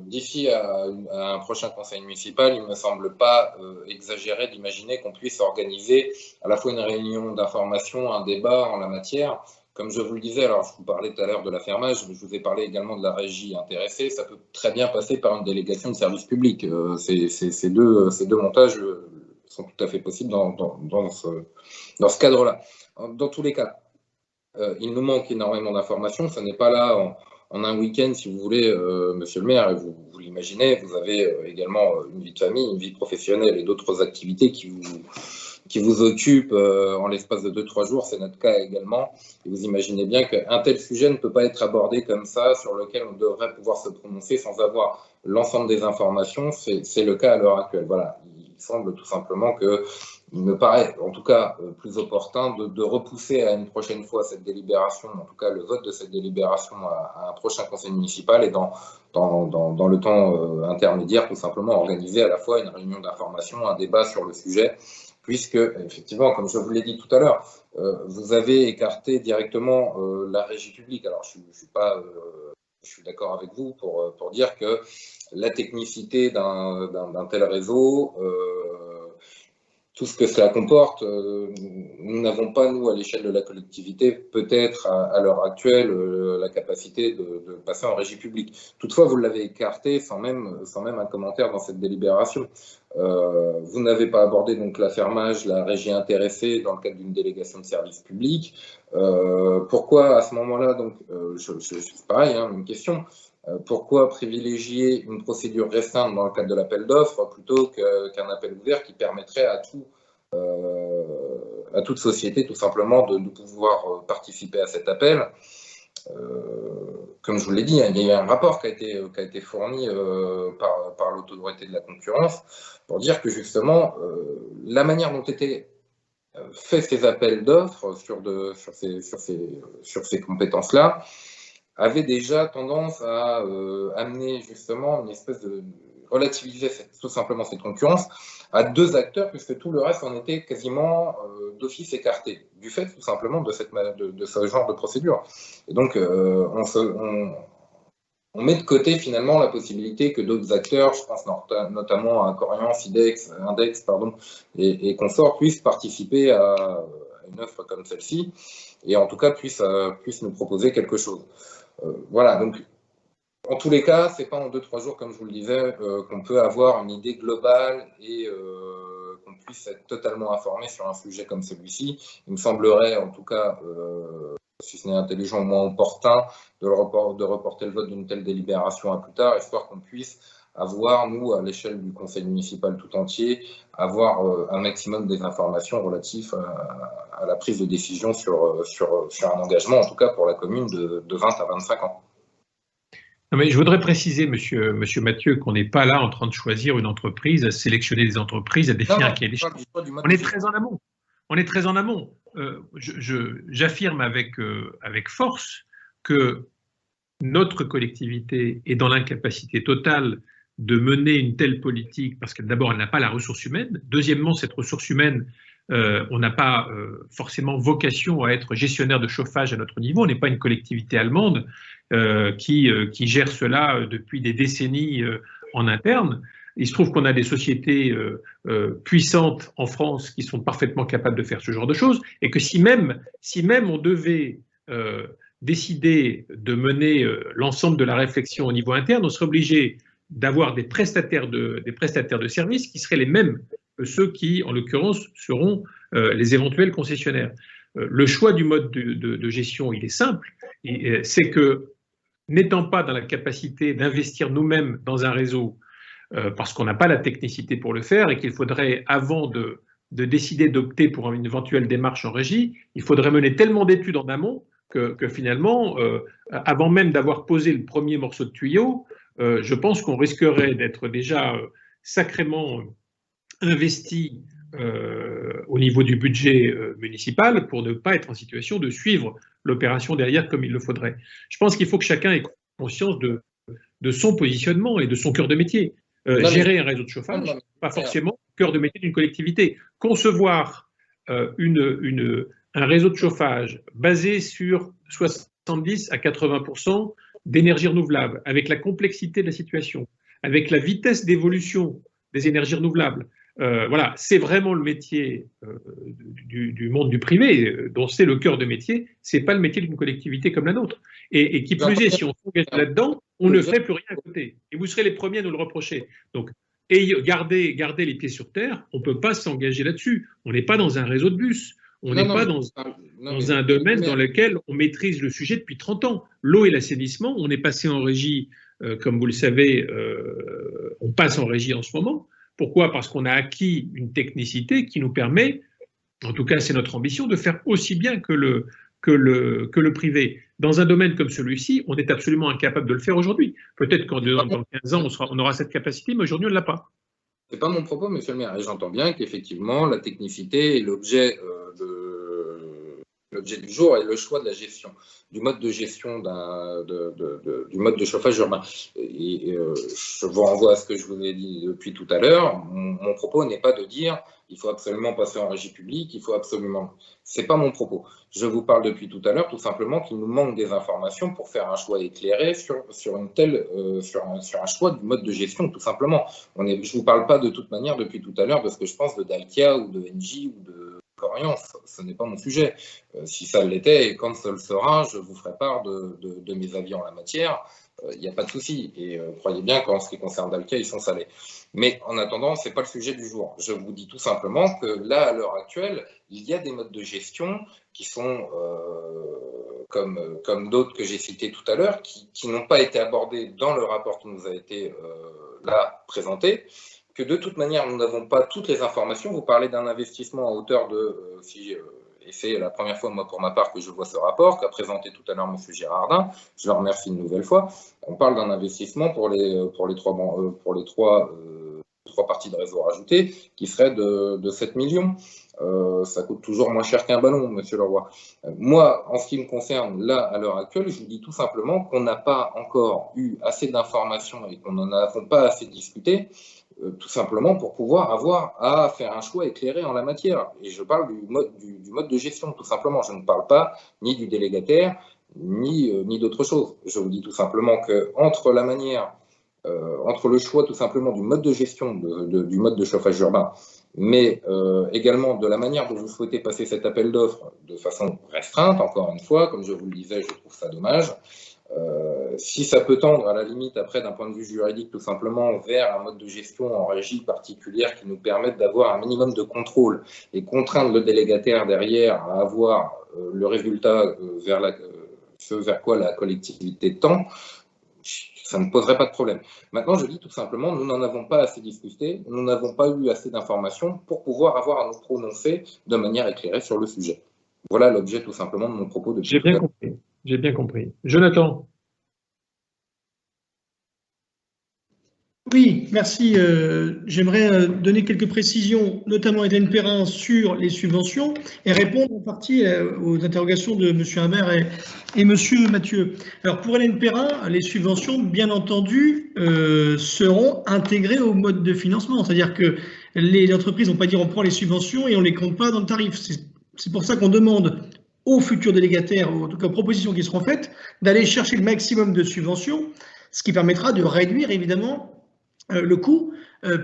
d'ici à un prochain conseil municipal, il ne me semble pas exagéré d'imaginer qu'on puisse organiser à la fois une réunion d'information, un débat en la matière. Comme je vous le disais, alors je vous parlais tout à l'heure de l'affermage, je vous ai parlé également de la régie intéressée, ça peut très bien passer par une délégation de service public. Ces deux montages sont tout à fait possibles dans ce cadre-là. Dans tous les cas, il nous manque énormément d'informations, ce n'est pas là en un week-end, si vous voulez, monsieur le maire, et vous l'imaginez, vous avez également une vie de famille, une vie professionnelle et d'autres activités qui vous occupent en l'espace de 2-3 jours, c'est notre cas également. Et vous imaginez bien qu'un tel sujet ne peut pas être abordé comme ça, sur lequel on devrait pouvoir se prononcer sans avoir l'ensemble des informations. C'est le cas à l'heure actuelle. Voilà, il semble tout simplement que il me paraît, en tout cas, plus opportun de repousser à une prochaine fois cette délibération, en tout cas le vote de cette délibération à un prochain conseil municipal, et dans le temps intermédiaire, tout simplement organiser à la fois une réunion d'information, un débat sur le sujet, puisque, effectivement, comme je vous l'ai dit tout à l'heure, vous avez écarté directement la régie publique. Alors, je suis d'accord avec vous pour dire que la technicité d'un tel réseau, tout ce que cela comporte, nous n'avons pas, nous, à l'échelle de la collectivité, peut-être à l'heure actuelle, la capacité de passer en régie publique. Toutefois, vous l'avez écarté sans même un commentaire dans cette délibération. Vous n'avez pas abordé donc l'affermage, la régie intéressée dans le cadre d'une délégation de service public. Pourquoi, à ce moment-là, donc, c'est pareil, hein, une question. Pourquoi privilégier une procédure restreinte dans le cadre de l'appel d'offres plutôt qu'un appel ouvert qui permettrait à toute société tout simplement de pouvoir participer à cet appel? Comme je vous l'ai dit, il y a eu un rapport qui a été fourni par l'autorité de la concurrence pour dire que justement la manière dont étaient faits ces appels d'offres sur ces compétences-là avait déjà tendance à amener justement une espèce de relativiser tout simplement cette concurrence à 2 acteurs, puisque tout le reste en était quasiment d'office écarté, du fait tout simplement de ce genre de procédure. Et donc on met de côté finalement la possibilité que d'autres acteurs, je pense notamment à Corian, Index et consorts, puissent participer à une offre comme celle-ci, et en tout cas puissent nous proposer quelque chose. Voilà, donc en tous les cas, c'est pas en 2-3 jours, comme je vous le disais, qu'on peut avoir une idée globale et qu'on puisse être totalement informé sur un sujet comme celui-ci. Il me semblerait, en tout cas, si ce n'est intelligent, au moins opportun, de reporter le vote d'une telle délibération à plus tard, histoire qu'on puisse avoir, nous, à l'échelle du conseil municipal tout entier, avoir un maximum des informations relatives à la prise de décision sur un engagement, en tout cas pour la commune, de 20 à 25 ans. Non, mais je voudrais préciser, monsieur Mathieu, qu'on n'est pas là en train de choisir une entreprise, à sélectionner des entreprises, à définir un cahier des charges. On est très en amont. On est très en amont. J'affirme avec force que notre collectivité est dans l'incapacité totale de mener une telle politique, parce que d'abord, elle n'a pas la ressource humaine. Deuxièmement, cette ressource humaine, on n'a pas forcément vocation à être gestionnaire de chauffage à notre niveau. On n'est pas une collectivité allemande qui gère cela depuis des décennies en interne. Il se trouve qu'on a des sociétés puissantes en France qui sont parfaitement capables de faire ce genre de choses, et que si même on devait décider de mener l'ensemble de la réflexion au niveau interne, on serait obligé d'avoir des prestataires de services qui seraient les mêmes que ceux qui, en l'occurrence, seront les éventuels concessionnaires. Le choix du mode de gestion, il est simple, c'est que, n'étant pas dans la capacité d'investir nous-mêmes dans un réseau, parce qu'on n'a pas la technicité pour le faire et qu'il faudrait, avant de décider d'opter pour une éventuelle démarche en régie, il faudrait mener tellement d'études en amont que finalement, avant même d'avoir posé le premier morceau de tuyau, je pense qu'on risquerait d'être déjà sacrément investi au niveau du budget municipal pour ne pas être en situation de suivre l'opération derrière comme il le faudrait. Je pense qu'il faut que chacun ait conscience de son positionnement et de son cœur de métier. Gérer un réseau de chauffage, pas forcément le cœur de métier d'une collectivité. Concevoir un réseau de chauffage basé sur 70 à 80% d'énergie renouvelable, avec la complexité de la situation, avec la vitesse d'évolution des énergies renouvelables. Voilà, c'est vraiment le métier du monde du privé, dont c'est le cœur de métier, c'est pas le métier d'une collectivité comme la nôtre. Et qui plus est, si on s'engage là-dedans, on ne ferait plus rien à côté. Et vous serez les premiers à nous le reprocher. Donc, gardez les pieds sur terre, on ne peut pas s'engager là-dessus. On n'est pas dans un réseau de bus. On n'est pas dans un domaine dans lequel on maîtrise le sujet depuis 30 ans. L'eau et l'assainissement, on est passé en régie, comme vous le savez, on passe en régie en ce moment. Pourquoi? Parce qu'on a acquis une technicité qui nous permet, en tout cas c'est notre ambition, de faire aussi bien que le privé. Dans un domaine comme celui-ci, on est absolument incapable de le faire aujourd'hui. Peut-être qu'en dans 15 ans, on aura cette capacité, mais aujourd'hui on ne l'a pas. Ce n'est pas mon propos, monsieur le maire. Et j'entends bien qu'effectivement, la technicité est l'objet du jour et le choix de la gestion, du mode de gestion du mode de chauffage urbain. Et je vous renvoie à ce que je vous ai dit depuis tout à l'heure. Mon propos n'est pas de dire il faut absolument passer en régie publique, il faut absolument... C'est pas mon propos. Je vous parle depuis tout à l'heure tout simplement qu'il nous manque des informations pour faire un choix éclairé sur un choix du mode de gestion, tout simplement. Je ne vous parle pas de toute manière depuis tout à l'heure de ce que je pense de Dalkia ou de Engie ou de Corian, ce n'est pas mon sujet. Si ça l'était, et quand ça le sera, je vous ferai part de mes avis en la matière. Il n'y a pas de souci. Et croyez bien qu'en ce qui concerne Dalkia, ils sont salés. Mais en attendant, ce n'est pas le sujet du jour. Je vous dis tout simplement que là, à l'heure actuelle, il y a des modes de gestion qui sont, comme d'autres que j'ai cités tout à l'heure, qui n'ont pas été abordés dans le rapport qui nous a été là présenté, que de toute manière, nous n'avons pas toutes les informations. Vous parlez d'un investissement à hauteur de... et c'est la première fois, moi, pour ma part, que je vois ce rapport qu'a présenté tout à l'heure M. Girardin. Je le remercie une nouvelle fois. On parle d'un investissement pour les trois parties de réseau rajoutées qui serait de 7 millions. Ça coûte toujours moins cher qu'un ballon, monsieur Leroy. Moi, en ce qui me concerne, là, à l'heure actuelle, je vous dis tout simplement qu'on n'a pas encore eu assez d'informations et qu'on n'en avons pas assez discuté, tout simplement pour pouvoir avoir à faire un choix éclairé en la matière. Et je parle du mode de gestion, tout simplement. Je ne parle pas ni du délégataire, ni d'autre chose. Je vous dis tout simplement qu'entre la manière, entre le choix tout simplement du mode de gestion, du mode de chauffage urbain, mais également de la manière dont vous souhaitez passer cet appel d'offres de façon restreinte, encore une fois, comme je vous le disais, je trouve ça dommage. Si ça peut tendre à la limite après d'un point de vue juridique tout simplement vers un mode de gestion en régie particulière qui nous permette d'avoir un minimum de contrôle et contraindre le délégataire derrière à avoir le résultat ce vers quoi la collectivité tend, ça ne poserait pas de problème. Maintenant, je dis tout simplement, nous n'en avons pas assez discuté, nous n'avons pas eu assez d'informations pour pouvoir avoir à nous prononcer de manière éclairée sur le sujet. Voilà l'objet tout simplement de mon propos. J'ai bien compris. J'ai bien compris. Jonathan. Oui, merci. J'aimerais donner quelques précisions, notamment à Hélène Perrin, sur les subventions et répondre en partie aux interrogations de M. Imbert et M. Mathieu. Alors, pour Hélène Perrin, les subventions, bien entendu, seront intégrées au mode de financement. C'est-à-dire que les entreprises ne vont pas dire on prend les subventions et on ne les compte pas dans le tarif. C'est pour ça qu'on demande aux futurs délégataires, ou en tout cas aux propositions qui seront faites, d'aller chercher le maximum de subventions, ce qui permettra de réduire évidemment le coût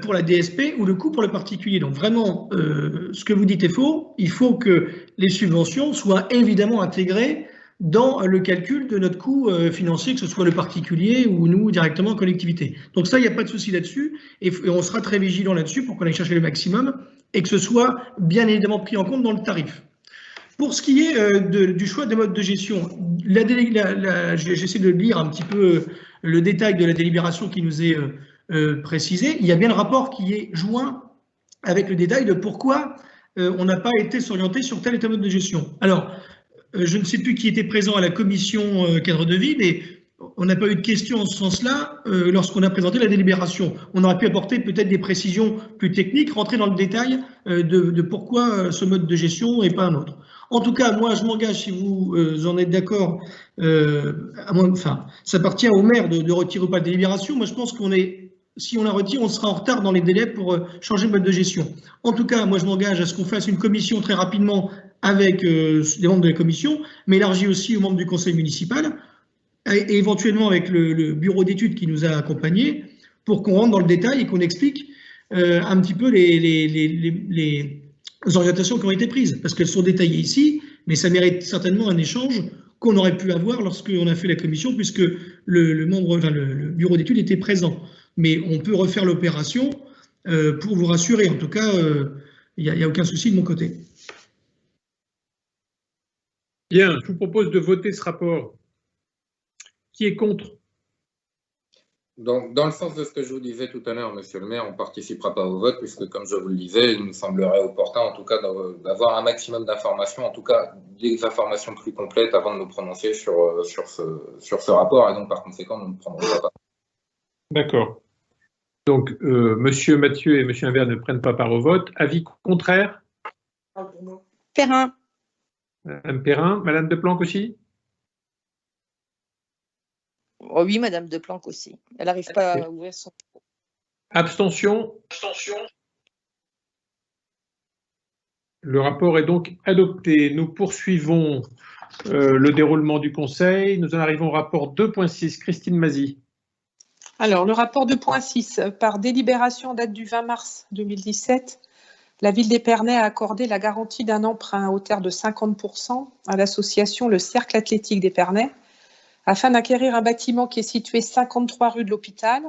pour la DSP ou le coût pour le particulier. Donc vraiment, ce que vous dites est faux. Il faut que les subventions soient évidemment intégrées dans le calcul de notre coût financier, que ce soit le particulier ou nous directement en collectivité. Donc ça, il n'y a pas de souci là-dessus, et on sera très vigilant là-dessus pour qu'on aille chercher le maximum et que ce soit bien évidemment pris en compte dans le tarif. Pour ce qui est du choix des modes de gestion, j'essaie de lire un petit peu le détail de la délibération qui nous est précisé. Il y a bien le rapport qui est joint avec le détail de pourquoi on n'a pas été s'orienter sur tel et tel mode de gestion. Alors, je ne sais plus qui était présent à la commission cadre de vie, mais on n'a pas eu de questions en ce sens-là lorsqu'on a présenté la délibération. On aurait pu apporter peut-être des précisions plus techniques, rentrer dans le détail de pourquoi ce mode de gestion et pas un autre. En tout cas, moi, je m'engage, si vous en êtes d'accord, enfin, ça appartient au maire de retirer ou pas la délibération. Moi, je pense si on la retire, on sera en retard dans les délais pour changer le mode de gestion. En tout cas, moi, je m'engage à ce qu'on fasse une commission très rapidement avec les membres de la commission, mais élargie aussi aux membres du conseil municipal, et éventuellement avec le bureau d'études qui nous a accompagnés, pour qu'on rentre dans le détail et qu'on explique un petit peu les orientations qui ont été prises, parce qu'elles sont détaillées ici, mais ça mérite certainement un échange qu'on aurait pu avoir lorsqu'on a fait la commission, puisque le bureau d'études était présent. Mais on peut refaire l'opération pour vous rassurer. En tout cas, il n'y a aucun souci de mon côté. Bien, je vous propose de voter ce rapport. Qui est contre? Donc, dans le sens de ce que je vous disais tout à l'heure, monsieur le maire, on ne participera pas au vote, puisque, comme je vous le disais, il nous semblerait opportun, en tout cas, d'avoir un maximum d'informations, en tout cas, des informations plus complètes avant de nous prononcer sur ce rapport, et donc, par conséquent, nous ne prendrons pas. D'accord. Donc, monsieur Mathieu et monsieur Imbert ne prennent pas part au vote. Avis contraire? Perrin. Madame Perrin. Madame Deplanque aussi? Oh oui, Madame Deplanque aussi. Elle n'arrive pas à ouvrir son... Abstention? Le rapport est donc adopté. Nous poursuivons le déroulement du Conseil. Nous en arrivons au rapport 2.6. Christine Mazy. Alors, le rapport 2.6, par délibération en date du 20 mars 2017, la ville d'Épernay a accordé la garantie d'un emprunt à hauteur de 50% à l'association Le Cercle Athlétique d'Épernay, afin d'acquérir un bâtiment qui est situé 53 rue de l'Hôpital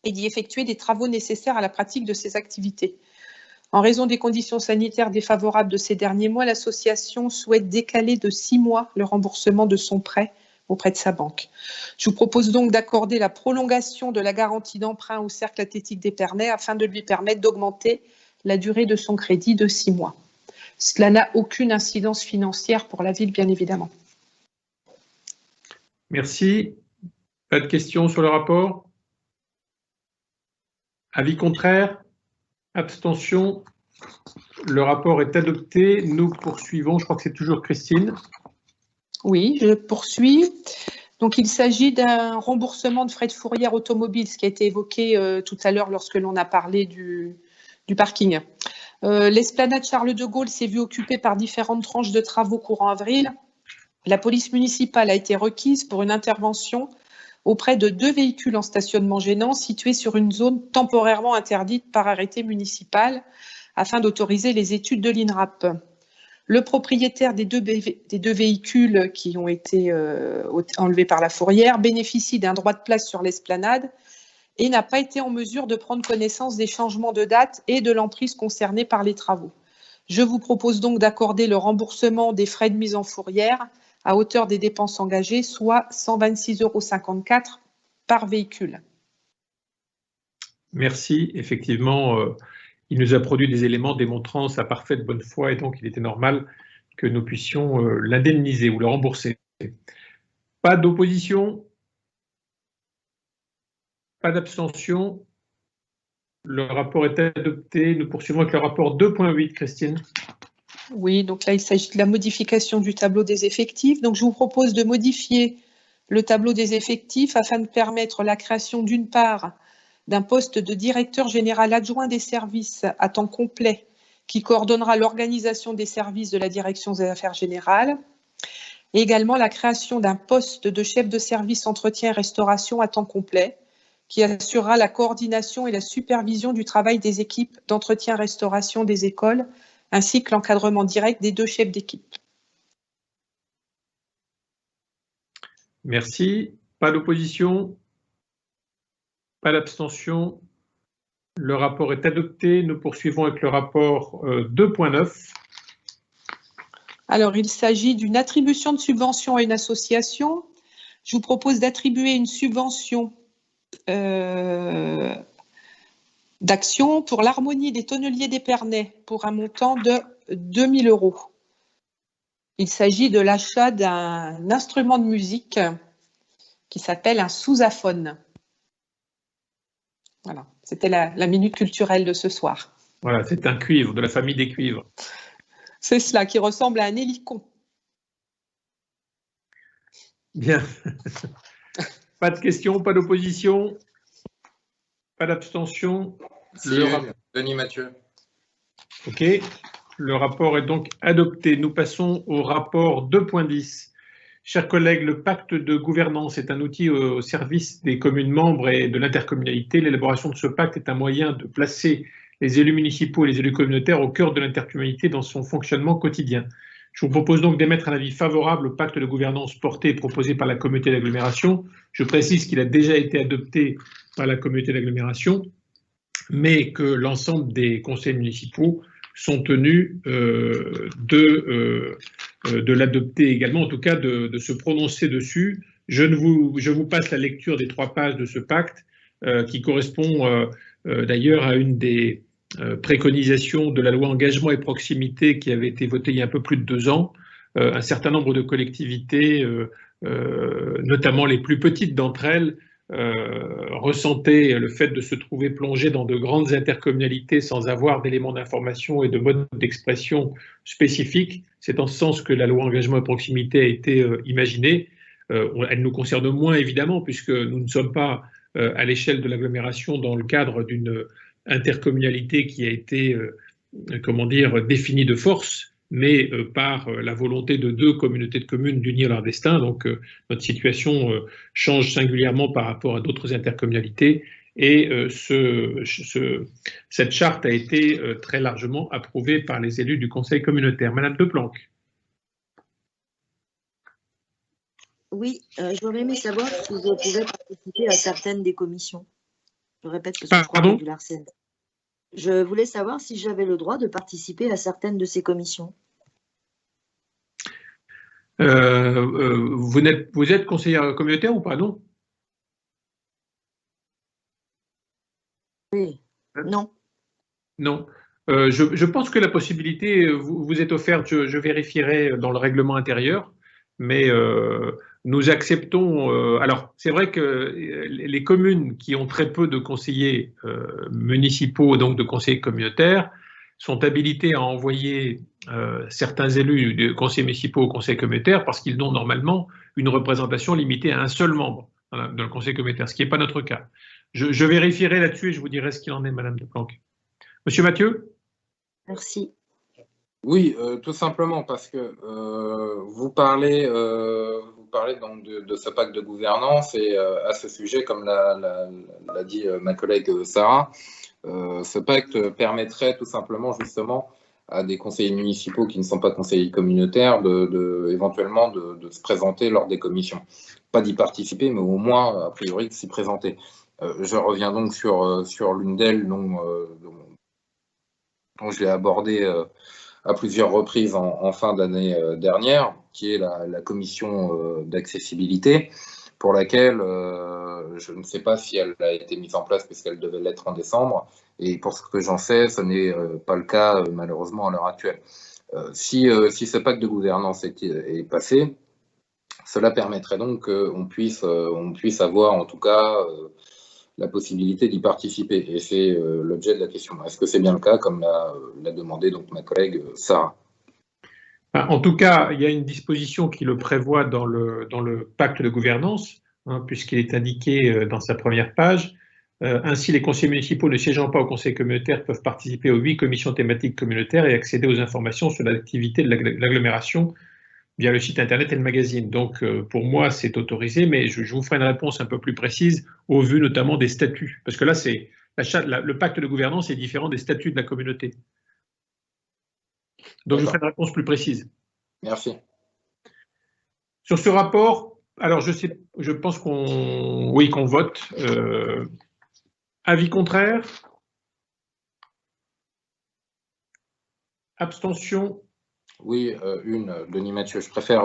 et d'y effectuer des travaux nécessaires à la pratique de ces activités. En raison des conditions sanitaires défavorables de ces derniers mois, l'association souhaite décaler de 6 mois le remboursement de son prêt auprès de sa banque. Je vous propose donc d'accorder la prolongation de la garantie d'emprunt au Cercle Athlétique d'Épernay afin de lui permettre d'augmenter la durée de son crédit de 6 mois. Cela n'a aucune incidence financière pour la ville, bien évidemment. Merci. Pas de questions sur le rapport? Avis contraire? Abstention? Le rapport est adopté. Nous poursuivons. Je crois que c'est toujours Christine. Oui, je poursuis. Donc, il s'agit d'un remboursement de frais de fourrière automobile, ce qui a été évoqué tout à l'heure lorsque l'on a parlé du parking. L'esplanade Charles de Gaulle s'est vue occupée par différentes tranches de travaux courant avril. La police municipale a été requise pour une intervention auprès de 2 véhicules en stationnement gênant situés sur une zone temporairement interdite par arrêté municipal afin d'autoriser les études de l'INRAP. Le propriétaire des deux véhicules qui ont été enlevés par la fourrière bénéficie d'un droit de place sur l'esplanade et n'a pas été en mesure de prendre connaissance des changements de date et de l'emprise concernée par les travaux. Je vous propose donc d'accorder le remboursement des frais de mise en fourrière à hauteur des dépenses engagées, soit 126,54 € par véhicule. Merci. Effectivement, il nous a produit des éléments démontrant sa parfaite bonne foi et donc il était normal que nous puissions l'indemniser ou le rembourser. Pas d'opposition? Pas d'abstention? Le rapport est adopté. Nous poursuivons avec le rapport 2.8, Christine. Oui, donc là, il s'agit de la modification du tableau des effectifs. Donc, je vous propose de modifier le tableau des effectifs afin de permettre la création, d'une part, d'un poste de directeur général adjoint des services à temps complet qui coordonnera l'organisation des services de la direction des affaires générales, et également la création d'un poste de chef de service entretien et restauration à temps complet qui assurera la coordination et la supervision du travail des équipes d'entretien-restauration des écoles, ainsi que l'encadrement direct des 2 chefs d'équipe. Merci. Pas d'opposition? Pas d'abstention? Le rapport est adopté. Nous poursuivons avec le rapport 2.9. Alors, il s'agit d'une attribution de subvention à une association. Je vous propose d'attribuer une subvention d'action pour l'harmonie des tonneliers d'Épernay pour un montant de 2 000 €. Il s'agit de l'achat d'un instrument de musique qui s'appelle un sousaphone. Voilà, c'était la minute culturelle de ce soir. Voilà, c'est un cuivre, de la famille des cuivres. C'est cela, qui ressemble à un hélicon. Bien. Pas de questions, pas d'opposition, pas d'abstention. Denis Mathieu. OK. Le rapport est donc adopté. Nous passons au rapport 2.10. Chers collègues, le pacte de gouvernance est un outil au service des communes membres et de l'intercommunalité. L'élaboration de ce pacte est un moyen de placer les élus municipaux et les élus communautaires au cœur de l'intercommunalité dans son fonctionnement quotidien. Je vous propose donc d'émettre un avis favorable au pacte de gouvernance porté et proposé par la communauté d'agglomération. Je précise qu'il a déjà été adopté par la communauté d'agglomération, mais que l'ensemble des conseils municipaux sont tenus de l'adopter également, en tout cas de se prononcer dessus. Je vous passe la lecture des 3 pages de ce pacte qui correspond d'ailleurs à une des préconisations de la loi engagement et proximité qui avait été votée il y a un peu plus de 2 ans. Un certain nombre de collectivités, notamment les plus petites d'entre elles, ressentaient le fait de se trouver plongé dans de grandes intercommunalités sans avoir d'éléments d'information et de modes d'expression spécifiques. C'est en ce sens que la loi engagement et proximité a été imaginée. Elle nous concerne moins évidemment puisque nous ne sommes pas à l'échelle de l'agglomération dans le cadre d'une intercommunalité qui a été définie de force, mais par la volonté de 2 communautés de communes d'unir leur destin. Donc notre situation change singulièrement par rapport à d'autres intercommunalités et cette charte a été très largement approuvée par les élus du conseil communautaire. Madame Deplanque. Oui, j'aurais aimé savoir si je pouvais participer à certaines des commissions. Je répète parce que je crois Pardon ? du Larsen. Je voulais savoir si j'avais le droit de participer à certaines de ces commissions. Vous êtes conseillère communautaire ou pas, non? Oui. Non. Non. Je pense que la possibilité vous est offerte, je vérifierai dans le règlement intérieur, mais nous acceptons. Alors, c'est vrai que les communes qui ont très peu de conseillers municipaux, donc de conseillers communautaires, sont habilitées à envoyer certains élus de conseillers municipaux au conseil communautaire parce qu'ils ont normalement une représentation limitée à un seul membre dans le conseil communautaire, ce qui n'est pas notre cas. Je vérifierai là-dessus et je vous dirai ce qu'il en est, Madame Deplanque. Monsieur Mathieu? Merci. Oui, tout simplement parce que vous parlez donc de ce pacte de gouvernance et à ce sujet, comme l'a dit ma collègue Sarah, ce pacte permettrait tout simplement justement à des conseillers municipaux qui ne sont pas conseillers communautaires éventuellement de se présenter lors des commissions. Pas d'y participer, mais au moins, a priori, de s'y présenter. Je reviens donc sur l'une d'elles dont je l'ai abordée à plusieurs reprises en fin d'année dernière, qui est la commission d'accessibilité, pour laquelle je ne sais pas si elle a été mise en place puisqu'elle devait l'être en décembre, et pour ce que j'en sais, ce n'est pas le cas malheureusement à l'heure actuelle. Si ce pacte de gouvernance est passé, cela permettrait donc qu'on puisse avoir en tout cas la possibilité d'y participer. Et c'est l'objet de la question. Est-ce que c'est bien le cas, comme l'a demandé donc ma collègue Sarah? En tout cas, il y a une disposition qui le prévoit dans le pacte de gouvernance, puisqu'il est indiqué dans sa première page. Ainsi, les conseillers municipaux ne siégeant pas au conseil communautaire peuvent participer aux 8 commissions thématiques communautaires et accéder aux informations sur l'activité de l'agglomération via le site internet et le magazine. Donc, pour moi, c'est autorisé, mais je vous ferai une réponse un peu plus précise au vu notamment des statuts. Parce que là, le pacte de gouvernance est différent des statuts de la communauté. Donc, je vous ferai une réponse plus précise. Merci. Sur ce rapport, Alors, je pense qu'on vote. Avis contraire? Abstention? Oui, Denis Mathieu, je préfère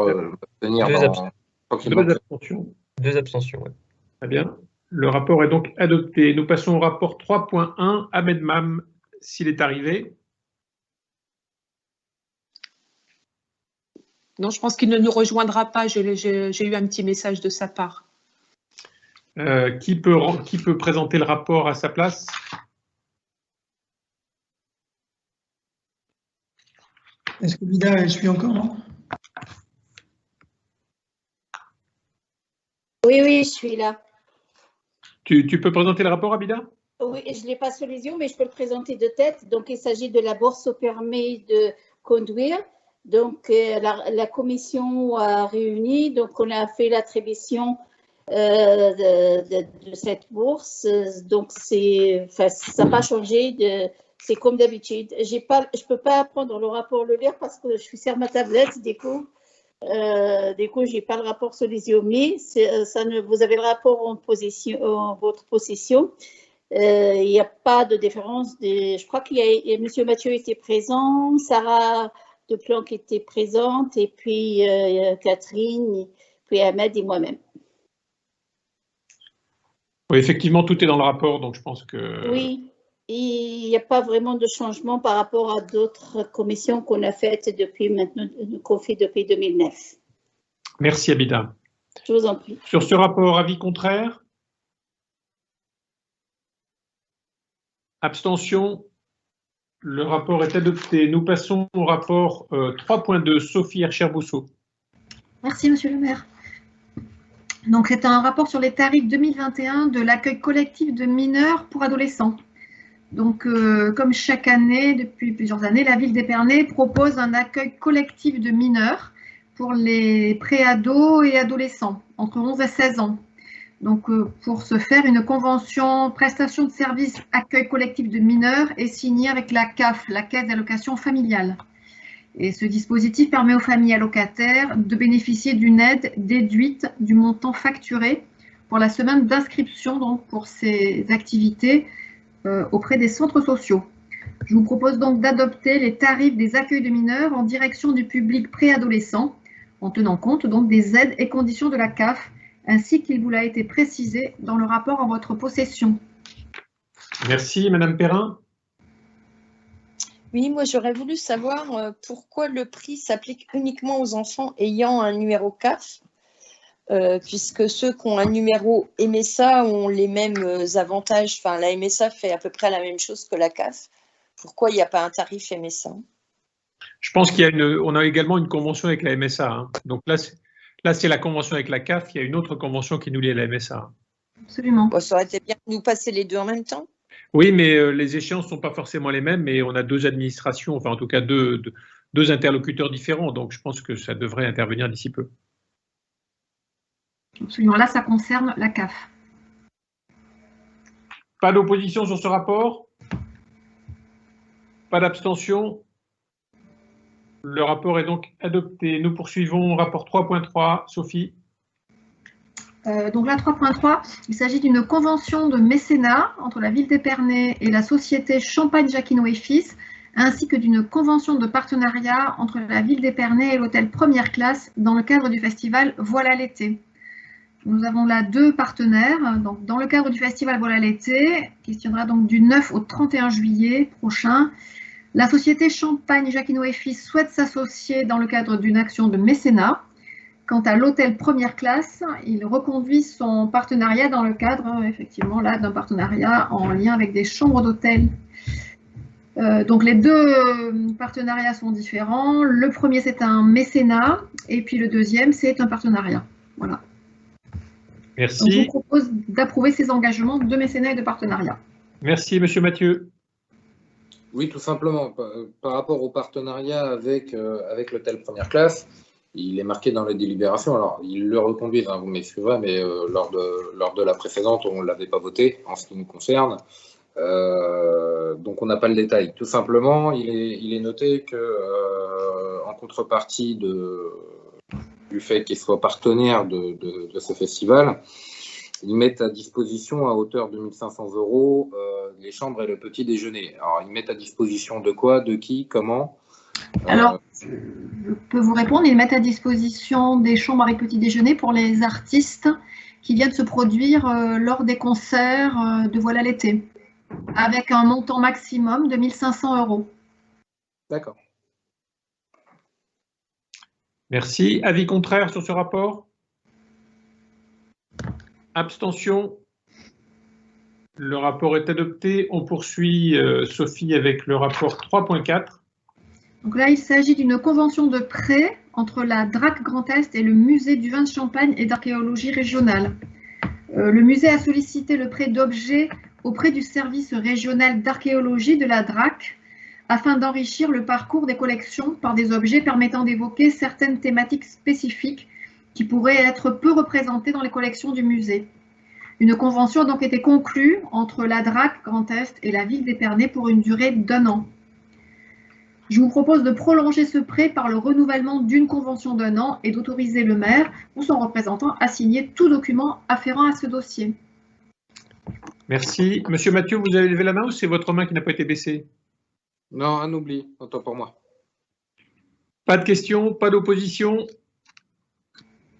tenir Deux tranquillement. Deux abstentions. Deux abstentions, oui. Très bien. Le rapport est donc adopté. Nous passons au rapport 3.1. Ahmed Mam, s'il est arrivé. Non, je pense qu'il ne nous rejoindra pas. J'ai eu un petit message de sa part. Qui peut présenter le rapport à sa place? Est-ce que Vida suit encore, non? Oui, je suis là. Tu peux présenter le rapport, Abida? Oui, je ne l'ai pas sous les yeux, mais je peux le présenter de tête. Donc, il s'agit de la bourse au permis de conduire. Donc, la commission a réuni. Donc, on a fait l'attribution de cette bourse. Donc, ça n'a pas changé. C'est comme d'habitude. Je ne peux pas prendre le rapport, le lire parce que je suis sur ma tablette. Du coup, je n'ai pas le rapport sous les yeux, mais vous avez le rapport en votre possession. Il n'y a pas de différence. Je crois qu'il y a M. Mathieu était présent, Sarah Deplanque était présente, et puis Catherine, puis Ahmed et moi-même. Oui, effectivement, tout est dans le rapport, donc je pense que… Oui, il n'y a pas vraiment de changement par rapport à d'autres commissions qu'on a faites qu'on fait depuis 2009. Merci, Abida. Je vous en prie. Sur ce rapport, avis contraire? Abstention? Le rapport est adopté. Nous passons au rapport 3.2. Sophie Hercher-Bousseau. Merci, Monsieur le maire. Donc, c'est un rapport sur les tarifs 2021 de l'accueil collectif de mineurs pour adolescents. Donc, comme chaque année, depuis plusieurs années, la ville d'Épernay propose un accueil collectif de mineurs pour les pré-ados et adolescents, entre 11 et 16 ans. Donc, pour ce faire, une convention prestation de services accueil collectif de mineurs est signée avec la CAF, la Caisse d'allocation familiale. Et ce dispositif permet aux familles allocataires de bénéficier d'une aide déduite du montant facturé pour la semaine d'inscription donc pour ces activités auprès des centres sociaux. Je vous propose donc d'adopter les tarifs des accueils de mineurs en direction du public préadolescent, en tenant compte donc des aides et conditions de la CAF, ainsi qu'il vous a été précisé dans le rapport en votre possession. Merci, Madame Perrin. Oui, moi j'aurais voulu savoir pourquoi le prix s'applique uniquement aux enfants ayant un numéro CAF, puisque ceux qui ont un numéro MSA ont les mêmes avantages. Enfin, la MSA fait à peu près la même chose que la CAF. Pourquoi il n'y a pas un tarif MSA? Je pense on a également une convention avec la MSA. Hein. Donc là, c'est la convention avec la CAF. Il y a une autre convention qui nous lie à la MSA. Absolument. Bon, ça aurait été bien de nous passer les deux en même temps. Oui, mais les échéances ne sont pas forcément les mêmes, mais on a deux administrations, enfin en tout cas deux interlocuteurs différents. Donc je pense que ça devrait intervenir d'ici peu. Absolument. Là, ça concerne la CAF. Pas d'opposition sur ce rapport? Pas d'abstention? Le rapport est donc adopté. Nous poursuivons rapport 3.3. Sophie. Donc là, 3.3, il s'agit d'une convention de mécénat entre la ville d'Épernay et la société Champagne-Jacquinot et Fils, ainsi que d'une convention de partenariat entre la ville d'Épernay et l'hôtel Première Classe dans le cadre du festival Voilà l'été. Nous avons là deux partenaires. Donc, dans le cadre du festival Voilà l'été, qui se tiendra donc du 9 au 31 juillet prochain, la société Champagne-Jacquinot et Fils souhaite s'associer dans le cadre d'une action de mécénat. Quant à l'hôtel Première Classe, il reconduit son partenariat dans le cadre, effectivement, là, d'un partenariat en lien avec des chambres d'hôtel. Donc, les deux partenariats sont différents. Le premier, c'est un mécénat, et puis le deuxième, c'est un partenariat. Voilà. Merci. Donc, je vous propose d'approuver ces engagements de mécénat et de partenariat. Merci, Monsieur Mathieu. Oui, tout simplement. Par rapport au partenariat avec l'hôtel Première Classe, il est marqué dans les délibérations. Alors, ils le reconduisent, hein, vous m'excuserez, mais lors de la précédente, on ne l'avait pas voté en ce qui nous concerne. Donc, on n'a pas le détail. Tout simplement, il est noté que en contrepartie du fait qu'ils soient partenaires de ce festival, ils mettent à disposition à hauteur de 1 500 € les chambres et le petit déjeuner. Alors, ils mettent à disposition de quoi, de qui, comment? Alors, je peux vous répondre. Ils mettent à disposition des chambres avec petit déjeuner pour les artistes qui viennent se produire lors des concerts de Voilà l'été, avec un montant maximum de 1 500 €. D'accord. Merci. Avis contraire sur ce rapport? Abstention? Le rapport est adopté. On poursuit, Sophie, avec le rapport 3.4. Donc là, il s'agit d'une convention de prêt entre la DRAC Grand Est et le musée du vin de Champagne et d'archéologie régionale. Le musée a sollicité le prêt d'objets auprès du service régional d'archéologie de la DRAC afin d'enrichir le parcours des collections par des objets permettant d'évoquer certaines thématiques spécifiques qui pourraient être peu représentées dans les collections du musée. Une convention a donc été conclue entre la DRAC Grand Est et la ville d'Épernay pour une durée d'1 an. Je vous propose de prolonger ce prêt par le renouvellement d'une convention d'1 an et d'autoriser le maire ou son représentant à signer tout document afférent à ce dossier. Merci. Monsieur Mathieu, vous avez levé la main ou c'est votre main qui n'a pas été baissée? Non, un oubli, autant pour moi. Pas de questions, pas d'opposition,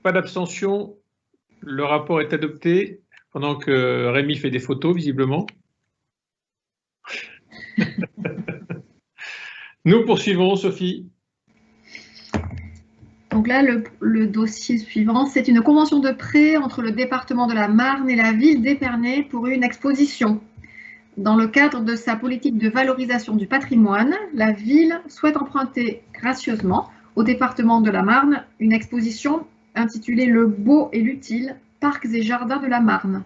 pas d'abstention. Le rapport est adopté pendant que Rémi fait des photos, visiblement. Nous poursuivons, Sophie. Donc là, le dossier suivant, c'est une convention de prêt entre le département de la Marne et la ville d'Épernay pour une exposition. Dans le cadre de sa politique de valorisation du patrimoine, la ville souhaite emprunter gracieusement au département de la Marne une exposition intitulée « Le beau et l'utile, parcs et jardins de la Marne »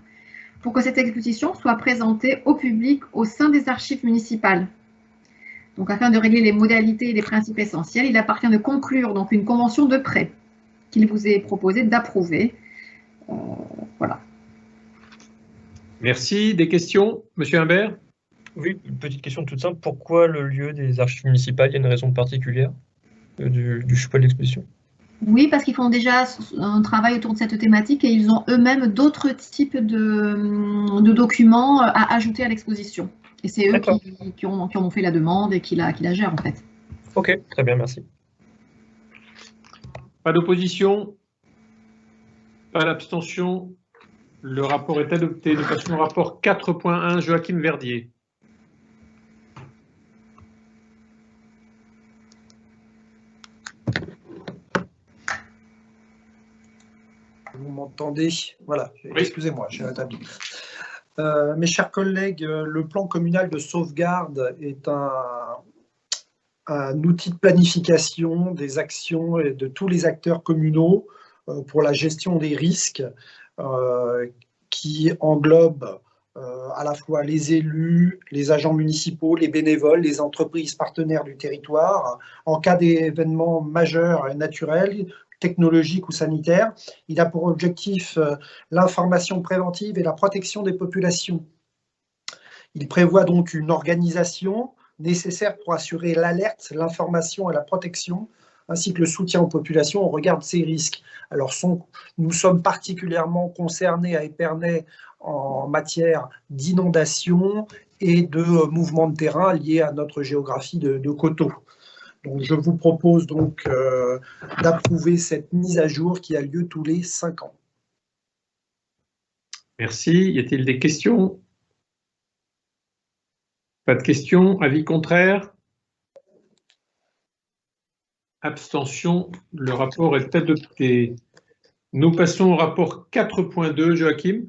pour que cette exposition soit présentée au public au sein des archives municipales. Donc, afin de régler les modalités et les principes essentiels, il appartient de conclure donc une convention de prêt qu'il vous est proposé d'approuver. Voilà. Merci. Des questions? Monsieur Imbert? Oui, une petite question toute simple. Pourquoi le lieu des archives municipales? Il y a une raison particulière du choix de l'exposition? Oui, parce qu'ils font déjà un travail autour de cette thématique et ils ont eux-mêmes d'autres types de documents à ajouter à l'exposition. Et c'est eux qui en ont fait la demande et qui la gèrent en fait. Ok, très bien, merci. Pas d'opposition? Pas d'abstention? Le rapport est adopté. Nous passons au rapport 4.1, Joachim Verdier. Vous m'entendez? Voilà, oui. Excusez-moi, j'ai rétabli. Mes chers collègues, le plan communal de sauvegarde est un outil de planification des actions et de tous les acteurs communaux pour la gestion des risques qui englobe à la fois les élus, les agents municipaux, les bénévoles, les entreprises partenaires du territoire. En cas d'événements majeurs et naturels, technologiques ou sanitaires, il a pour objectif l'information préventive et la protection des populations. Il prévoit donc une organisation nécessaire pour assurer l'alerte, l'information et la protection, ainsi que le soutien aux populations au regard de ces risques. Alors, nous sommes particulièrement concernés à Épernay en matière d'inondation et de mouvements de terrain liés à notre géographie de coteaux. Donc, je vous propose donc d'approuver cette mise à jour qui a lieu tous les 5 ans. Merci. Y a-t-il des questions? Pas de questions. Avis contraire? Abstention. Le rapport est adopté. Nous passons au rapport 4.2, Joachim.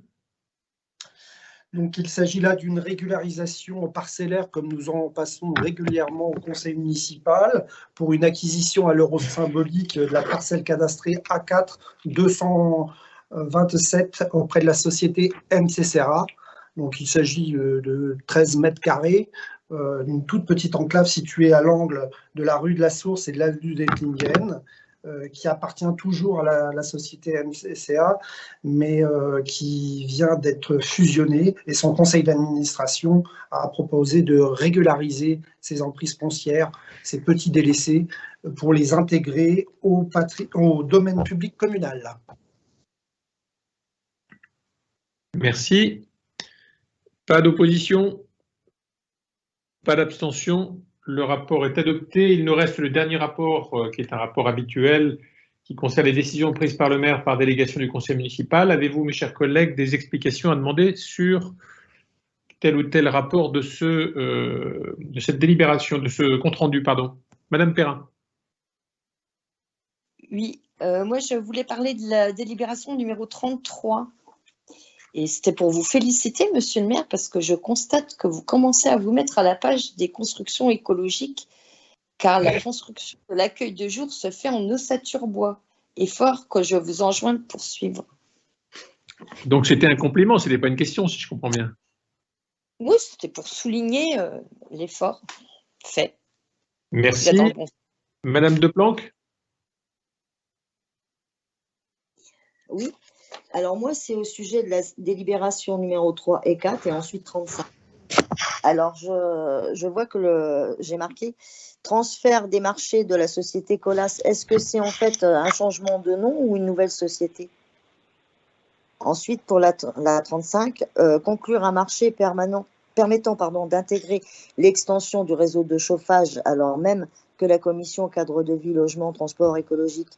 Donc, il s'agit là d'une régularisation parcellaire, comme nous en passons régulièrement au conseil municipal, pour une acquisition à l'euro symbolique de la parcelle cadastrée A4 227 auprès de la société MCCRA. Donc, il s'agit de 13 mètres carrés, d'une toute petite enclave située à l'angle de la rue de la Source et de l'avenue d'Ettlingen, qui appartient toujours à la société MCCA, mais qui vient d'être fusionnée, et son conseil d'administration a proposé de régulariser ces emprises foncières, ces petits délaissés, pour les intégrer au domaine public communal. Merci. Pas d'opposition, pas d'abstention. Le rapport est adopté. Il nous reste le dernier rapport, qui est un rapport habituel, qui concerne les décisions prises par le maire par délégation du conseil municipal. Avez-vous, mes chers collègues, des explications à demander sur tel ou tel rapport de cette délibération, de ce compte-rendu, pardon. Madame Perrin. Oui, moi je voulais parler de la délibération numéro 33. Et c'était pour vous féliciter, monsieur le maire, parce que je constate que vous commencez à vous mettre à la page des constructions écologiques, car la construction de l'accueil de jour se fait en ossature bois. Effort que je vous enjoins de poursuivre. Donc c'était un compliment, ce n'était pas une question, si je comprends bien. Oui, c'était pour souligner l'effort fait. Merci. Madame Deplanque. Oui. Alors moi, c'est au sujet de la délibération numéro 3 et 4 et ensuite 35. Alors, je vois que j'ai marqué transfert des marchés de la société Colas. Est-ce que c'est en fait un changement de nom ou une nouvelle société? Ensuite, pour la 35, conclure un marché permettant d'intégrer l'extension du réseau de chauffage alors même que la commission cadre de vie, logement, transport écologique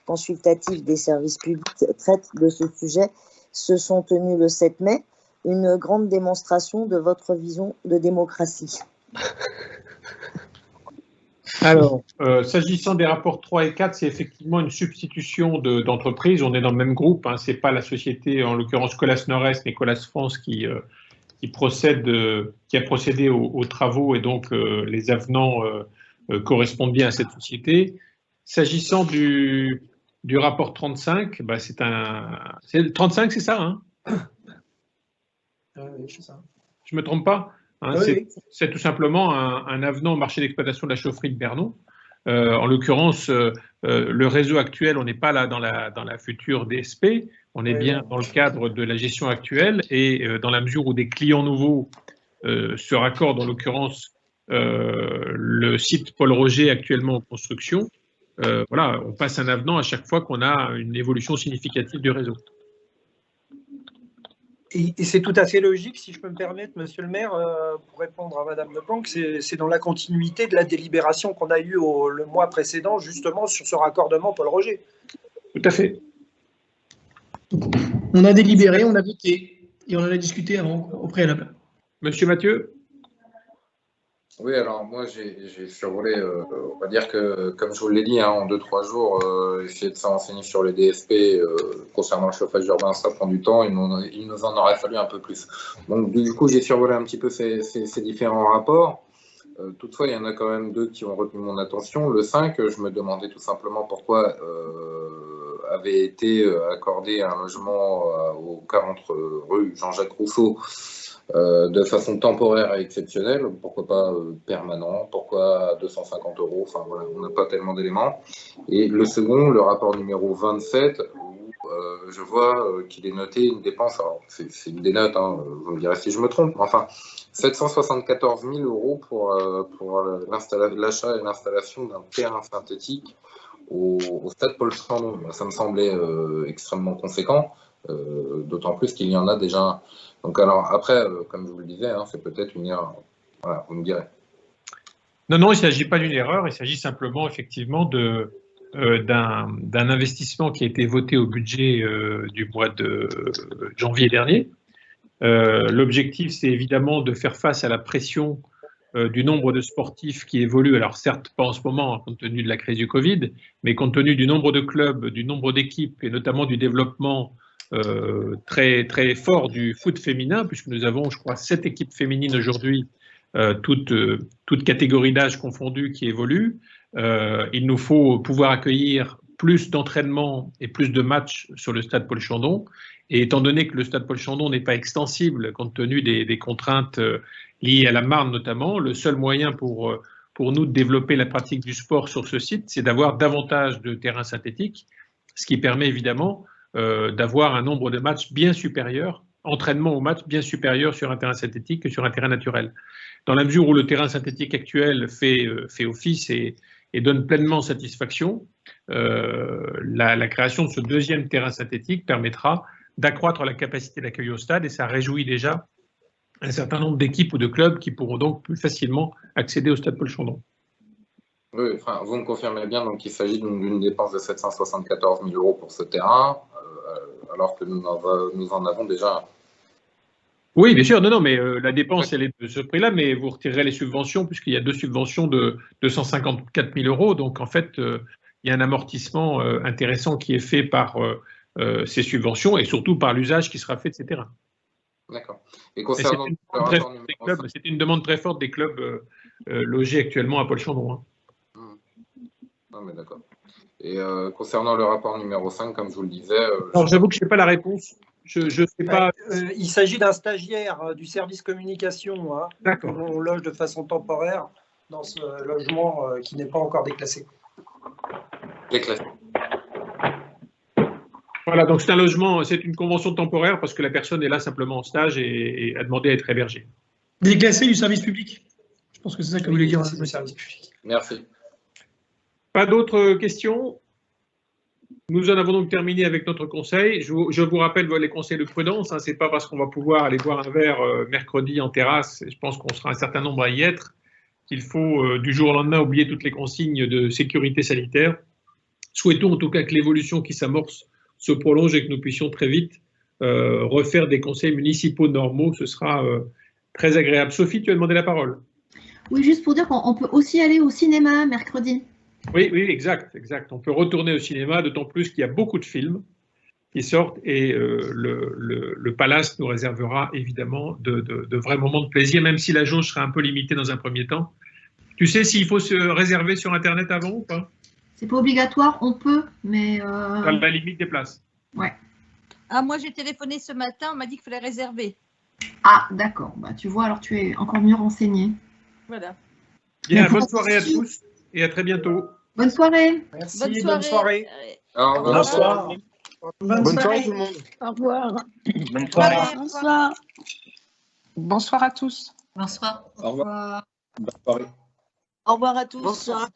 consultative des services publics traite de ce sujet, se sont tenus le 7 mai, une grande démonstration de votre vision de démocratie. Alors, s'agissant des rapports 3 et 4, c'est effectivement une substitution d'entreprise. On est dans le même groupe, hein. Ce n'est pas la société, en l'occurrence Colas Nord-Est, mais Colas France qui a procédé aux travaux et donc les avenants correspondent bien à cette société. S'agissant du rapport 35, bah c'est 35, c'est ça, hein? Oui, c'est ça. Je ne me trompe pas, hein, oui. C'est tout simplement un avenant au marché d'exploitation de la chaufferie de Bernon. En l'occurrence, le réseau actuel, on n'est pas là dans la future DSP, on est bien dans le cadre de la gestion actuelle et dans la mesure où des clients nouveaux se raccordent, en l'occurrence le site Paul Roger actuellement en construction, voilà, on passe un avenant à chaque fois qu'on a une évolution significative du réseau. Et c'est tout à fait logique, si je peux me permettre, monsieur le maire, pour répondre à madame Deplanque, c'est dans la continuité de la délibération qu'on a eue le mois précédent, justement, sur ce raccordement Paul Roger. Tout à fait. On a délibéré, on a voté, et on en a discuté avant, au préalable. Monsieur Mathieu? Oui, alors moi j'ai survolé, on va dire que, comme je vous l'ai dit, hein, en 2-3 jours, essayer de s'enseigner sur les DSP concernant le chauffage urbain, ça prend du temps, il nous en aurait fallu un peu plus. Donc du coup, j'ai survolé un petit peu ces différents rapports. Toutefois, il y en a quand même 2 qui ont retenu mon attention. Le 5, je me demandais tout simplement pourquoi avait été accordé un logement au 40 rue Jean-Jacques Rousseau, de façon temporaire et exceptionnelle, pourquoi pas permanent, pourquoi 250 €, enfin voilà, on n'a pas tellement d'éléments. Et le second, le rapport numéro 27, où je vois qu'il est noté une dépense, alors c'est une des notes, hein, vous me direz si je me trompe, mais enfin 774 000 € pour l'achat et l'installation d'un terrain synthétique au stade Paul Chandon. Ça me semblait extrêmement conséquent, d'autant plus qu'il y en a déjà un. Donc alors après, comme je vous le disais, hein, c'est peut-être une erreur. Voilà, vous me direz. Non, il ne s'agit pas d'une erreur, il s'agit simplement effectivement d'un investissement qui a été voté au budget du mois de janvier dernier. L'objectif, c'est évidemment de faire face à la pression du nombre de sportifs qui évoluent, alors certes pas en ce moment compte tenu de la crise du Covid, mais compte tenu du nombre de clubs, du nombre d'équipes et notamment du développement très, très fort du foot féminin, puisque nous avons, je crois, 7 équipes féminines aujourd'hui, toutes catégories d'âge confondues qui évoluent. Il nous faut pouvoir accueillir plus d'entraînements et plus de matchs sur le stade Paul Chandon. Et étant donné que le stade Paul Chandon n'est pas extensible compte tenu des contraintes liées à la Marne notamment, le seul moyen pour nous de développer la pratique du sport sur ce site, c'est d'avoir davantage de terrains synthétiques, ce qui permet évidemment d'avoir un nombre de matchs bien supérieur, entraînement au match bien supérieur sur un terrain synthétique que sur un terrain naturel. Dans la mesure où le terrain synthétique actuel fait office et et donne pleinement satisfaction, la création de ce deuxième terrain synthétique permettra d'accroître la capacité d'accueil au stade et ça réjouit déjà un certain nombre d'équipes ou de clubs qui pourront donc plus facilement accéder au stade Paul Chandon. Oui, enfin, vous me confirmez bien qu'il s'agit d'une dépense de 774 000 € pour ce terrain, alors que nous en avons déjà un. Oui, bien sûr, non, mais la dépense, elle est de ce prix-là, mais vous retirerez les subventions, puisqu'il y a 2 subventions de 254 000 €. Donc, en fait, il y a un amortissement intéressant qui est fait par ces subventions et surtout par l'usage qui sera fait de ces terrains. D'accord. Et concernant c'est une demande très forte des clubs logés actuellement à Paul Chandon. Hein. Non, mais d'accord. Et concernant le rapport numéro 5, comme je vous le disais... Alors, j'avoue que je n'ai pas la réponse. Je sais pas. Il s'agit d'un stagiaire du service communication que l'on loge de façon temporaire dans ce logement qui n'est pas encore déclassé. Déclassé. Voilà, donc c'est un logement, c'est une convention temporaire parce que la personne est là simplement en stage et a demandé à être hébergée. Déclassé du service public. Je pense que c'est ça que vous voulez dire. Du service public. Merci. Pas d'autres questions? Nous en avons donc terminé avec notre conseil. Je vous rappelle les conseils de prudence. Hein, ce n'est pas parce qu'on va pouvoir aller boire un verre mercredi en terrasse, et je pense qu'on sera un certain nombre à y être, qu'il faut du jour au lendemain oublier toutes les consignes de sécurité sanitaire. Souhaitons en tout cas que l'évolution qui s'amorce se prolonge et que nous puissions très vite refaire des conseils municipaux normaux. Ce sera très agréable. Sophie, tu as demandé la parole. Oui, juste pour dire qu'on peut aussi aller au cinéma mercredi. Oui, exact. On peut retourner au cinéma, d'autant plus qu'il y a beaucoup de films qui sortent et le Palace nous réservera évidemment de vrais moments de plaisir, même si la jauge sera un peu limitée dans un premier temps. Tu sais s'il faut se réserver sur Internet avant ou pas? C'est pas obligatoire, on peut, mais... Dans la limite des places. Ouais. Ah, moi j'ai téléphoné ce matin, on m'a dit qu'il fallait réserver. Ah, d'accord. Bah, tu vois, alors tu es encore mieux renseigné. Voilà. Bien, bonne soirée à tous et à très bientôt. Bonne soirée. Merci, bonne soirée. Au revoir. Bonsoir. Bonne soirée tout le monde. Au revoir. Bonne soirée. Bonsoir. Bonsoir à tous. Bonsoir. Au revoir. Bonne soirée. Au revoir à tous. Bonsoir.